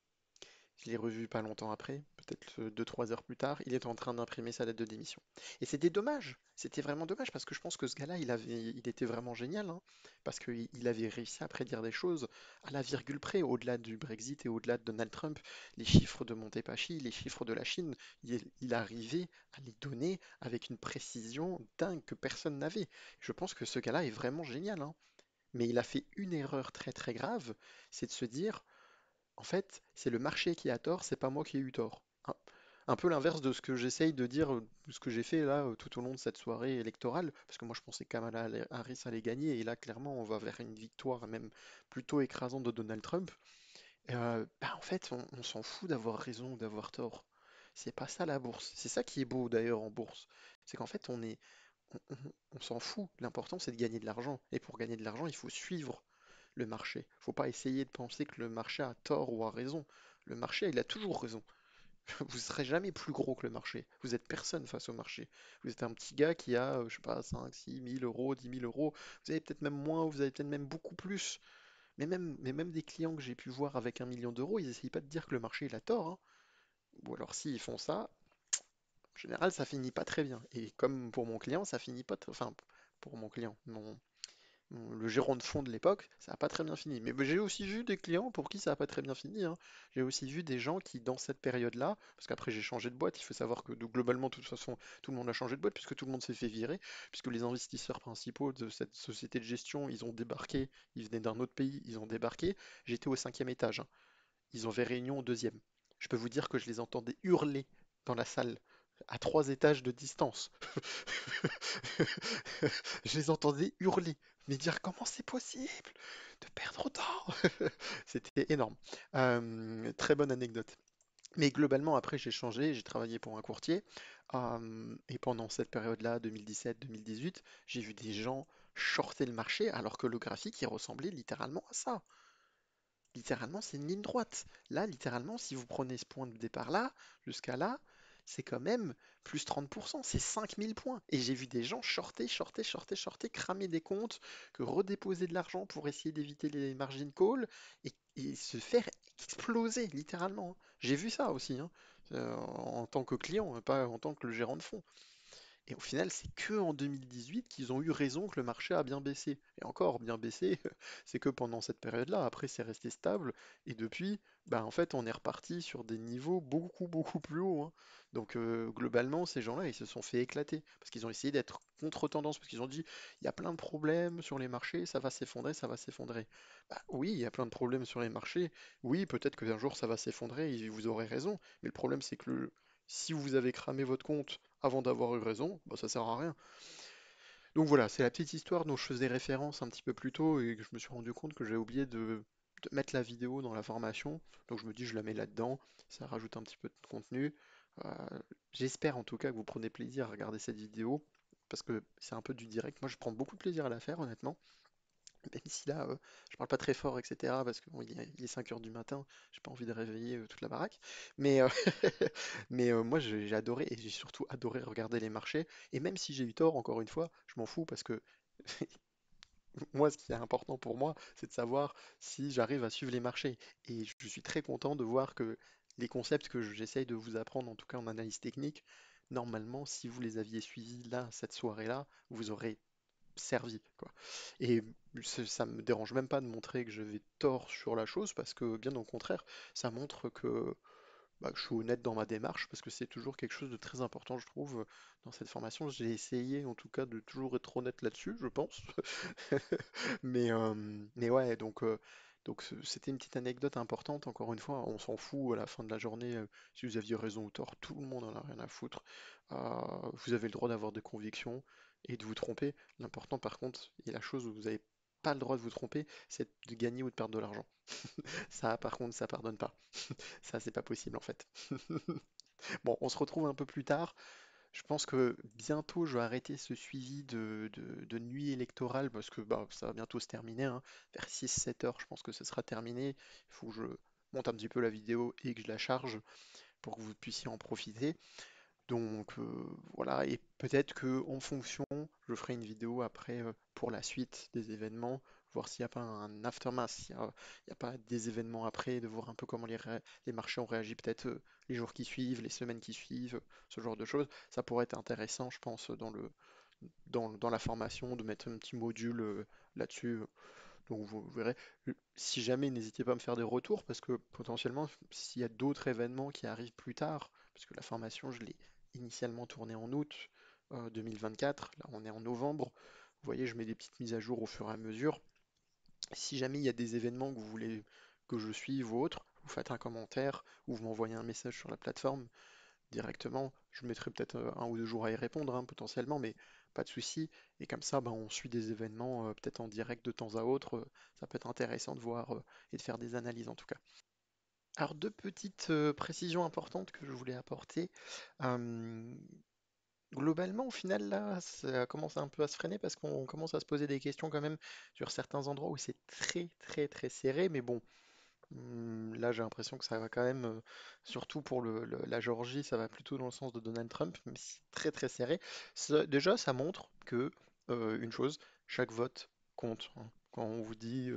Speaker 1: Je l'ai revu pas longtemps après, peut-être 2-3 heures plus tard, il est en train d'imprimer sa lettre de démission. Et c'était dommage, c'était vraiment dommage parce que je pense que ce gars-là, il était vraiment génial, hein, parce qu'il avait réussi à prédire des choses à la virgule près, au-delà du Brexit et au-delà de Donald Trump. Les chiffres de Montepaschi, les chiffres de la Chine, il arrivait à les donner avec une précision dingue que personne n'avait. Je pense que ce gars-là est vraiment génial, hein. Mais il a fait une erreur très très grave, c'est de se dire, en fait, c'est le marché qui a tort, c'est pas moi qui ai eu tort. Un peu l'inverse de ce que j'essaye de dire, ce que j'ai fait là tout au long de cette soirée électorale, parce que moi je pensais que Kamala Harris allait gagner, et là clairement on va vers une victoire même plutôt écrasante de Donald Trump. Bah, en fait, on s'en fout d'avoir raison ou d'avoir tort. C'est pas ça la bourse. C'est ça qui est beau d'ailleurs en bourse. C'est qu'en fait, on s'en fout. L'important, c'est de gagner de l'argent. Et pour gagner de l'argent, il faut suivre le marché. Faut pas essayer de penser que le marché a tort ou a raison. Le marché, il a toujours raison. Vous serez jamais plus gros que le marché. Vous êtes personne face au marché. Vous êtes un petit gars qui a, je sais pas, 5, 6 000 euros, 10 000 euros. Vous avez peut-être même moins, vous avez peut-être même beaucoup plus. Mais même des clients que j'ai pu voir avec 1 million d'euros, ils essayent pas de dire que le marché il a tort, hein. Ou alors s'ils font ça, en général ça finit pas très bien. Et comme pour mon client, ça finit pas, enfin pour mon client, le gérant de fonds de l'époque, ça a pas très bien fini. Mais j'ai aussi vu des clients pour qui ça a pas très bien fini, hein. J'ai aussi vu des gens qui dans cette période-là, parce qu'après j'ai changé de boîte, il faut savoir que globalement de toute façon tout le monde a changé de boîte puisque tout le monde s'est fait virer, puisque les investisseurs principaux de cette société de gestion, ils ont débarqué, ils venaient d'un autre pays, ils ont débarqué. J'étais au cinquième étage, hein. Ils ont fait réunion au deuxième. Je peux vous dire que je les entendais hurler dans la salle, à 3 étages de distance. Je les entendais hurler, mais dire comment c'est possible de perdre autant. C'était énorme. Très bonne anecdote. Mais globalement, après, j'ai changé, j'ai travaillé pour un courtier. Et pendant cette période-là, 2017-2018, j'ai vu des gens shorter le marché alors que le graphique, il ressemblait littéralement à ça. Littéralement, c'est une ligne droite. Là, littéralement, si vous prenez ce point de départ-là, jusqu'à là, c'est quand même plus 30%, c'est 5000 points. Et j'ai vu des gens shorter, shorter, shorter, shorter, cramer des comptes, que redéposer de l'argent pour essayer d'éviter les margin calls et se faire exploser, littéralement, hein. J'ai vu ça aussi, hein, en tant que client, hein, pas en tant que le gérant de fonds. Et au final, c'est que en 2018 qu'ils ont eu raison que le marché a bien baissé. Et encore, bien baissé, c'est que pendant cette période-là. Après, c'est resté stable. Et depuis, bah, en fait, on est reparti sur des niveaux beaucoup, beaucoup plus hauts, hein. Donc, globalement, ces gens-là, ils se sont fait éclater. Parce qu'ils ont essayé d'être contre-tendance. Parce qu'ils ont dit, il y a plein de problèmes sur les marchés, ça va s'effondrer, ça va s'effondrer. Bah, oui, il y a plein de problèmes sur les marchés. Oui, peut-être qu'un jour, ça va s'effondrer et vous aurez raison. Mais le problème, c'est que si vous avez cramé votre compte avant d'avoir eu raison, bah, ça sert à rien. Donc voilà, c'est la petite histoire dont je faisais référence un petit peu plus tôt et que je me suis rendu compte que j'ai oublié de mettre la vidéo dans la formation. Donc je me dis, je la mets là-dedans, ça rajoute un petit peu de contenu. Euh, J'espère en tout cas que vous prenez plaisir à regarder cette vidéo parce que c'est un peu du direct. Moi, je prends beaucoup de plaisir à la faire, honnêtement. Même si là, je parle pas très fort, etc. Parce que bon, il est 5 heures du matin, j'ai pas envie de réveiller toute la baraque. Mais, mais moi, j'ai adoré, et j'ai surtout adoré regarder les marchés. Et même si j'ai eu tort, encore une fois, je m'en fous parce que moi, ce qui est important pour moi, c'est de savoir si j'arrive à suivre les marchés. Et je suis très content de voir que les concepts que j'essaye de vous apprendre, en tout cas en analyse technique, normalement, si vous les aviez suivis là, cette soirée-là, vous aurez servi, quoi. Et ça me dérange même pas de montrer que j'avais tort sur la chose parce que bien au contraire, ça montre que, bah, que je suis honnête dans ma démarche parce que c'est toujours quelque chose de très important, je trouve, dans cette formation. J'ai essayé en tout cas de toujours être honnête là-dessus, je pense. Mais ouais, donc c'était une petite anecdote importante. Encore une fois, on s'en fout à la fin de la journée si vous aviez raison ou tort. Tout le monde en a rien à foutre. Vous avez le droit d'avoir des convictions et de vous tromper. L'important, par contre, et la chose où vous n'avez pas le droit de vous tromper, c'est de gagner ou de perdre de l'argent. Ça, par contre, ça pardonne pas. Ça, c'est pas possible en fait. Bon, on se retrouve un peu plus tard. Je pense que bientôt je vais arrêter ce suivi de nuit électorale parce que bah, ça va bientôt se terminer, hein. Vers 6-7 heures, je pense que ce sera terminé. Il faut que je monte un petit peu la vidéo et que je la charge pour que vous puissiez en profiter. Donc voilà, et peut-être que en fonction, je ferai une vidéo après pour la suite des événements, voir s'il n'y a pas un aftermath, il y a pas des événements après, de voir un peu comment les marchés ont réagi peut-être les jours qui suivent, les semaines qui suivent, ce genre de choses. Ça pourrait être intéressant, je pense, dans la formation, de mettre un petit module là-dessus. Donc vous verrez, si jamais, n'hésitez pas à me faire des retours, parce que potentiellement, s'il y a d'autres événements qui arrivent plus tard, parce que la formation, je l'ai initialement tournée en août 2024, là on est en novembre, vous voyez, je mets des petites mises à jour au fur et à mesure. Si jamais il y a des événements que vous voulez que je suive ou autre, vous faites un commentaire ou vous m'envoyez un message sur la plateforme directement. Je mettrai peut-être 1 ou 2 jours à y répondre, hein, potentiellement, mais pas de souci. Et comme ça, ben, on suit des événements peut-être en direct de temps à autre. Ça peut être intéressant de voir et de faire des analyses en tout cas. Alors, deux petites précisions importantes que je voulais apporter. Euh, Globalement, au final, là, ça commence un peu à se freiner parce qu'on commence à se poser des questions quand même sur certains endroits où c'est très très très serré. Mais bon, là, j'ai l'impression que ça va quand même, surtout pour la Géorgie, ça va plutôt dans le sens de Donald Trump, mais c'est très très serré. Déjà, ça montre que, une chose, chaque vote compte, hein. Quand on vous dit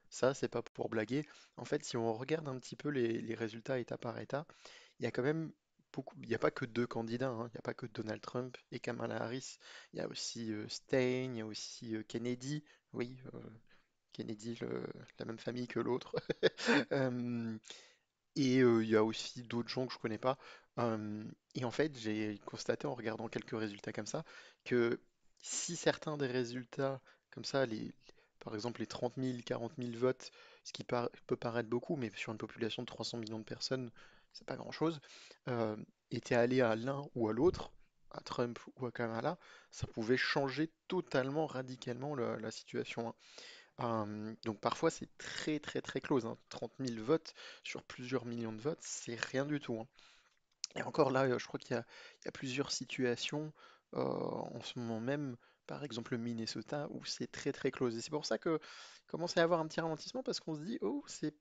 Speaker 1: ça, c'est pas pour blaguer. En fait, si on regarde un petit peu les résultats État par État, il y a quand même beaucoup, il n'y a pas que deux candidats, hein. Il n'y a pas que Donald Trump et Kamala Harris. Il y a aussi Stein, il y a aussi Kennedy. Oui, Kennedy, la même famille que l'autre. Euh, et il y a aussi d'autres gens que je connais pas. Euh, et en fait, j'ai constaté en regardant quelques résultats comme ça que si certains des résultats comme ça, par exemple les 30 000, 40 000 votes, ce qui peut paraître beaucoup, mais sur une population de 300 millions de personnes, c'est pas grand-chose, euh, étaient allés à l'un ou à l'autre, à Trump ou à Kamala, ça pouvait changer totalement, radicalement la situation, hein. Donc parfois c'est très très très close, hein. 30 000 votes sur plusieurs millions de votes, c'est rien du tout, hein. Et encore là, je crois qu'il y a plusieurs situations en ce moment même, par exemple le Minnesota, où c'est très très close. Et c'est pour ça que commence à y avoir un petit ralentissement parce qu'on se dit, oh, c'est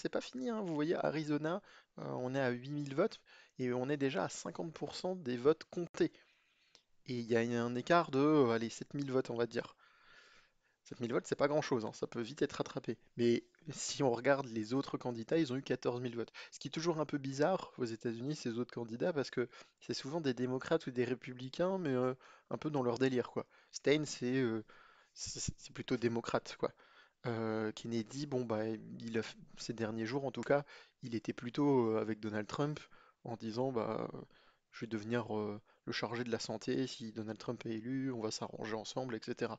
Speaker 1: pas fini, hein. Vous voyez, Arizona, on est à 8 000 votes et on est déjà à 50% des votes comptés. Et il y a un écart de, allez, 7 000 votes, on va dire. 7 000 votes, c'est pas grand-chose, hein, ça peut vite être rattrapé. Mais si on regarde les autres candidats, ils ont eu 14 000 votes. Ce qui est toujours un peu bizarre aux États-Unis, ces autres candidats, parce que c'est souvent des démocrates ou des républicains, mais un peu dans leur délire, quoi. Stein, c'est plutôt démocrate, quoi. Kennedy, bon, bah, ces derniers jours, en tout cas, il était plutôt avec Donald Trump en disant, bah, je vais devenir le chargé de la santé si Donald Trump est élu, on va s'arranger ensemble, etc.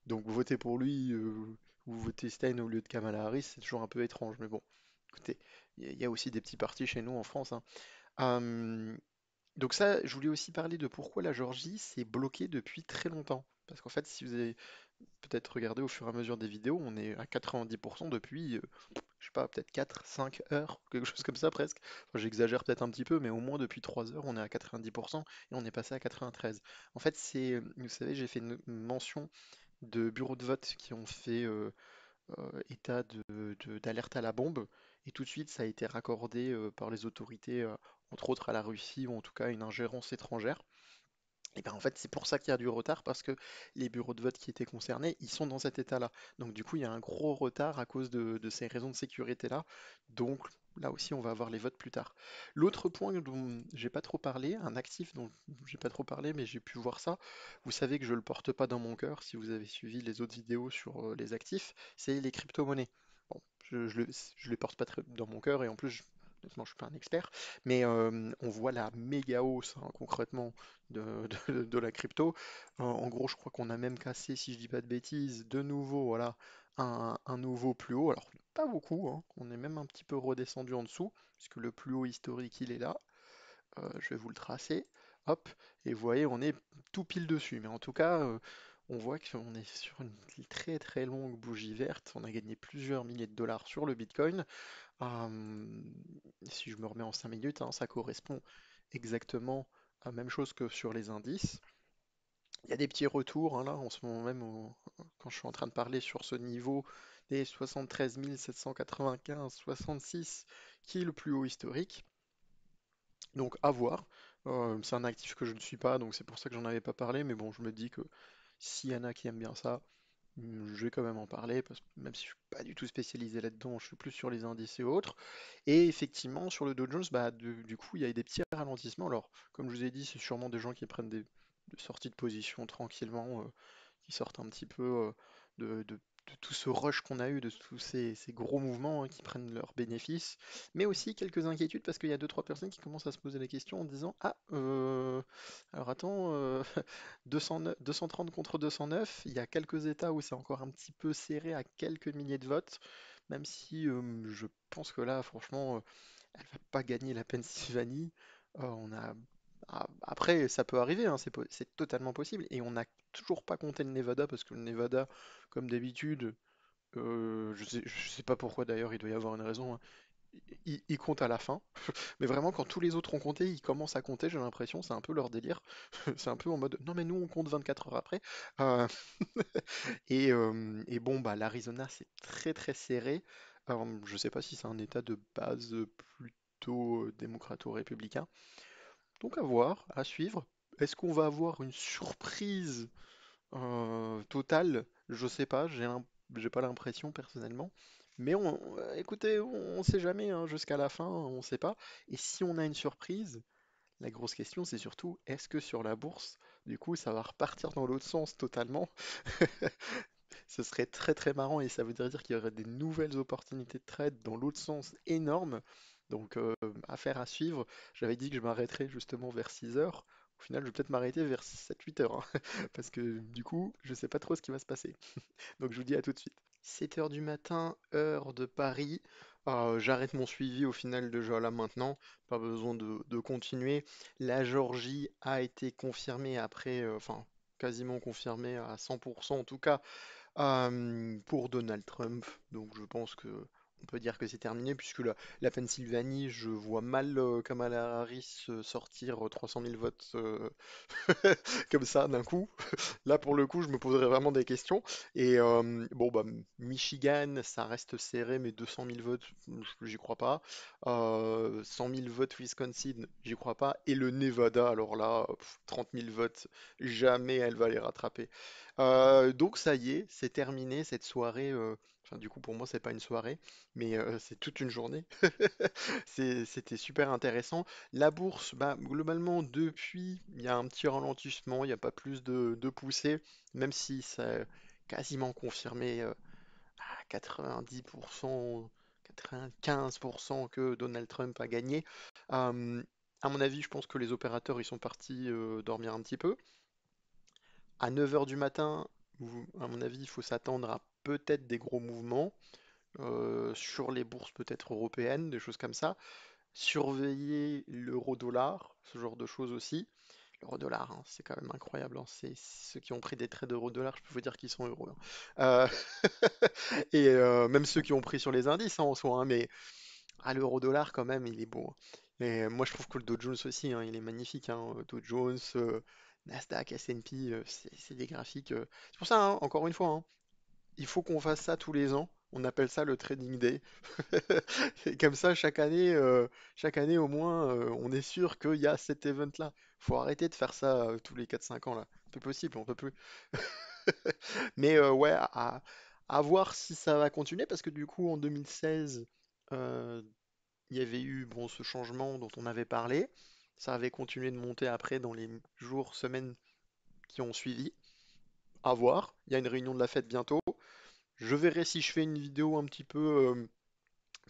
Speaker 1: Donc voter pour lui ou voter Stein au lieu de Kamala Harris, c'est toujours un peu étrange. Mais bon, écoutez, il y a aussi des petits partis chez nous en France, hein. Euh, donc ça, je voulais aussi parler de pourquoi la Géorgie s'est bloquée depuis très longtemps. Parce qu'en fait, si vous avez peut-être regardé au fur et à mesure des vidéos, on est à 90% depuis, je sais pas, peut-être 4, 5 heures, quelque chose comme ça presque. Enfin, j'exagère peut-être un petit peu, mais au moins depuis 3 heures, on est à 90% et on est passé à 93. En fait, vous savez, j'ai fait une mention de bureaux de vote qui ont fait état d'alerte à la bombe, et tout de suite ça a été raccordé par les autorités, entre autres à la Russie, ou en tout cas à une ingérence étrangère. Et bien en fait c'est pour ça qu'il y a du retard, parce que les bureaux de vote qui étaient concernés, ils sont dans cet état-là. Donc du coup il y a un gros retard à cause de ces raisons de sécurité-là. Donc là aussi on va avoir les votes plus tard. L'autre point dont j'ai pas trop parlé, un actif dont j'ai pas trop parlé, mais j'ai pu voir ça, vous savez que je le porte pas dans mon cœur si vous avez suivi les autres vidéos sur les actifs, c'est les crypto-monnaies. Bon, je les porte pas très dans mon cœur, et en plus honnêtement, je suis pas un expert, mais on voit la méga hausse, hein, concrètement de la crypto. En gros, je crois qu'on a même cassé, si je dis pas de bêtises, de nouveau, voilà, un nouveau plus haut. Alors, pas beaucoup, hein. On est même un petit peu redescendu en dessous, puisque le plus haut historique, il est là. Je vais vous le tracer. Hop, et vous voyez, on est tout pile dessus. Mais en tout cas, on voit qu'on est sur une très très longue bougie verte. On a gagné plusieurs milliers de dollars sur le Bitcoin. Euh, Si je me remets en 5 minutes, hein, ça correspond exactement à la même chose que sur les indices. Il y a des petits retours, hein, là en ce moment même, quand je suis en train de parler sur ce niveau des 73 795, 66, qui est le plus haut historique. Donc à voir. C'est un actif que je ne suis pas, donc c'est pour ça que j'en avais pas parlé. Mais bon, je me dis que s'il y en a qui aiment bien ça, Je vais quand même en parler, parce que même si je suis pas du tout spécialisé là-dedans, je suis plus sur les indices et autres. Et effectivement, sur le Dow Jones, bah, du coup, il y a des petits ralentissements. Alors, comme je vous ai dit, c'est sûrement des gens qui prennent des sorties de position tranquillement, qui sortent un petit peu de tout ce rush qu'on a eu, de tous ces gros mouvements, hein, qui prennent leurs bénéfices, mais aussi quelques inquiétudes parce qu'il y a deux, trois personnes qui commencent à se poser la question en disant, ah, alors attends, 209 230 contre 209, il y a quelques États où c'est encore un petit peu serré à quelques milliers de votes, même si je pense que là, franchement, elle va pas gagner la Pennsylvanie. On a... Après, ça peut arriver, hein, c'est totalement possible. Et on n'a toujours pas compté le Nevada, parce que le Nevada, comme d'habitude, je sais pas pourquoi d'ailleurs, il doit y avoir une raison, hein, il compte à la fin. Mais vraiment, quand tous les autres ont compté, ils commencent à compter, j'ai l'impression, c'est un peu leur délire. C'est un peu en mode, non mais nous on compte 24 heures après. Euh, et bon, bah l'Arizona, c'est très très serré. Je sais pas si c'est un état de base plutôt démocrato-républicain. Donc à voir, à suivre. Est-ce qu'on va avoir une surprise totale? Je sais pas, j'ai pas l'impression personnellement. Mais écoutez, on sait jamais, hein, jusqu'à la fin, on sait pas. Et si on a une surprise, la grosse question, c'est surtout, est-ce que sur la bourse, du coup, ça va repartir dans l'autre sens totalement? Ce serait très très marrant et ça voudrait dire qu'il y aurait des nouvelles opportunités de trade dans l'autre sens énormes. Donc, affaire à suivre. J'avais dit que je m'arrêterais justement vers 6 heures. Au final, je vais peut-être m'arrêter vers 7-8 heures, hein, parce que du coup, je sais pas trop ce qui va se passer. Donc, je vous dis à tout de suite. 7 heures du matin, heure de Paris. J'arrête mon suivi au final déjà là maintenant. Pas besoin de continuer. La Géorgie a été confirmée après, enfin, quasiment confirmée à 100% en tout cas, pour Donald Trump. Donc je pense que on peut dire que c'est terminé, puisque la Pennsylvanie, je vois mal Kamala Harris sortir 300 000 votes comme ça d'un coup. Là, pour le coup, je me poserais vraiment des questions. Et bon, bah, Michigan, ça reste serré, mais 200 000 votes, j'y crois pas. 100 000 votes Wisconsin, j'y crois pas. Et le Nevada, alors là, 30 000 votes, jamais elle va les rattraper. Donc ça y est, c'est terminé cette soirée. Enfin, du coup, pour moi, c'est pas une soirée, mais c'est toute une journée. C'était super intéressant. La bourse, bah, globalement, depuis, il y a un petit ralentissement, il n'y a pas plus de poussée, même si c'est quasiment confirmé à 90%, 95% que Donald Trump a gagné. Euh, à mon avis, je pense que les opérateurs, ils sont partis dormir un petit peu. À 9 heures du matin, à mon avis, il faut s'attendre à peut-être des gros mouvements sur les bourses peut-être européennes, des choses comme ça. Surveiller l'euro-dollar, ce genre de choses aussi. L'euro-dollar, hein, c'est quand même incroyable, hein. C'est ceux qui ont pris des trades d'euro-dollar, je peux vous dire qu'ils sont heureux, hein. Euh, et même ceux qui ont pris sur les indices, hein, en soi, hein, mais l'euro-dollar quand même, il est beau, hein. Et moi je trouve que le Dow Jones aussi, hein, il est magnifique, hein. Dow Jones, Nasdaq, S&P, c'est des graphiques. C'est pour ça, hein, encore une fois, hein, il faut qu'on fasse ça tous les ans. On appelle ça le trading day. Et comme ça, chaque année au moins, on est sûr qu'il y a cet event-là. Faut arrêter de faire ça tous les 4-5 ans là. C'est plus possible, on peut plus. Mais ouais, à voir si ça va continuer, parce que du coup, en 2016, euh, il y avait eu bon, ce changement dont on avait parlé. Ça avait continué de monter après dans les jours, semaines qui ont suivi. À voir. Il y a une réunion de la fête bientôt. Je verrai si je fais une vidéo un petit peu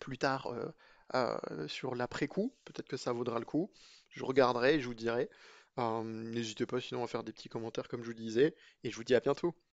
Speaker 1: plus tard sur l'après-coup. Peut-être que ça vaudra le coup. Je regarderai et je vous dirai. N'hésitez pas sinon à faire des petits commentaires comme je vous disais. Et je vous dis à bientôt.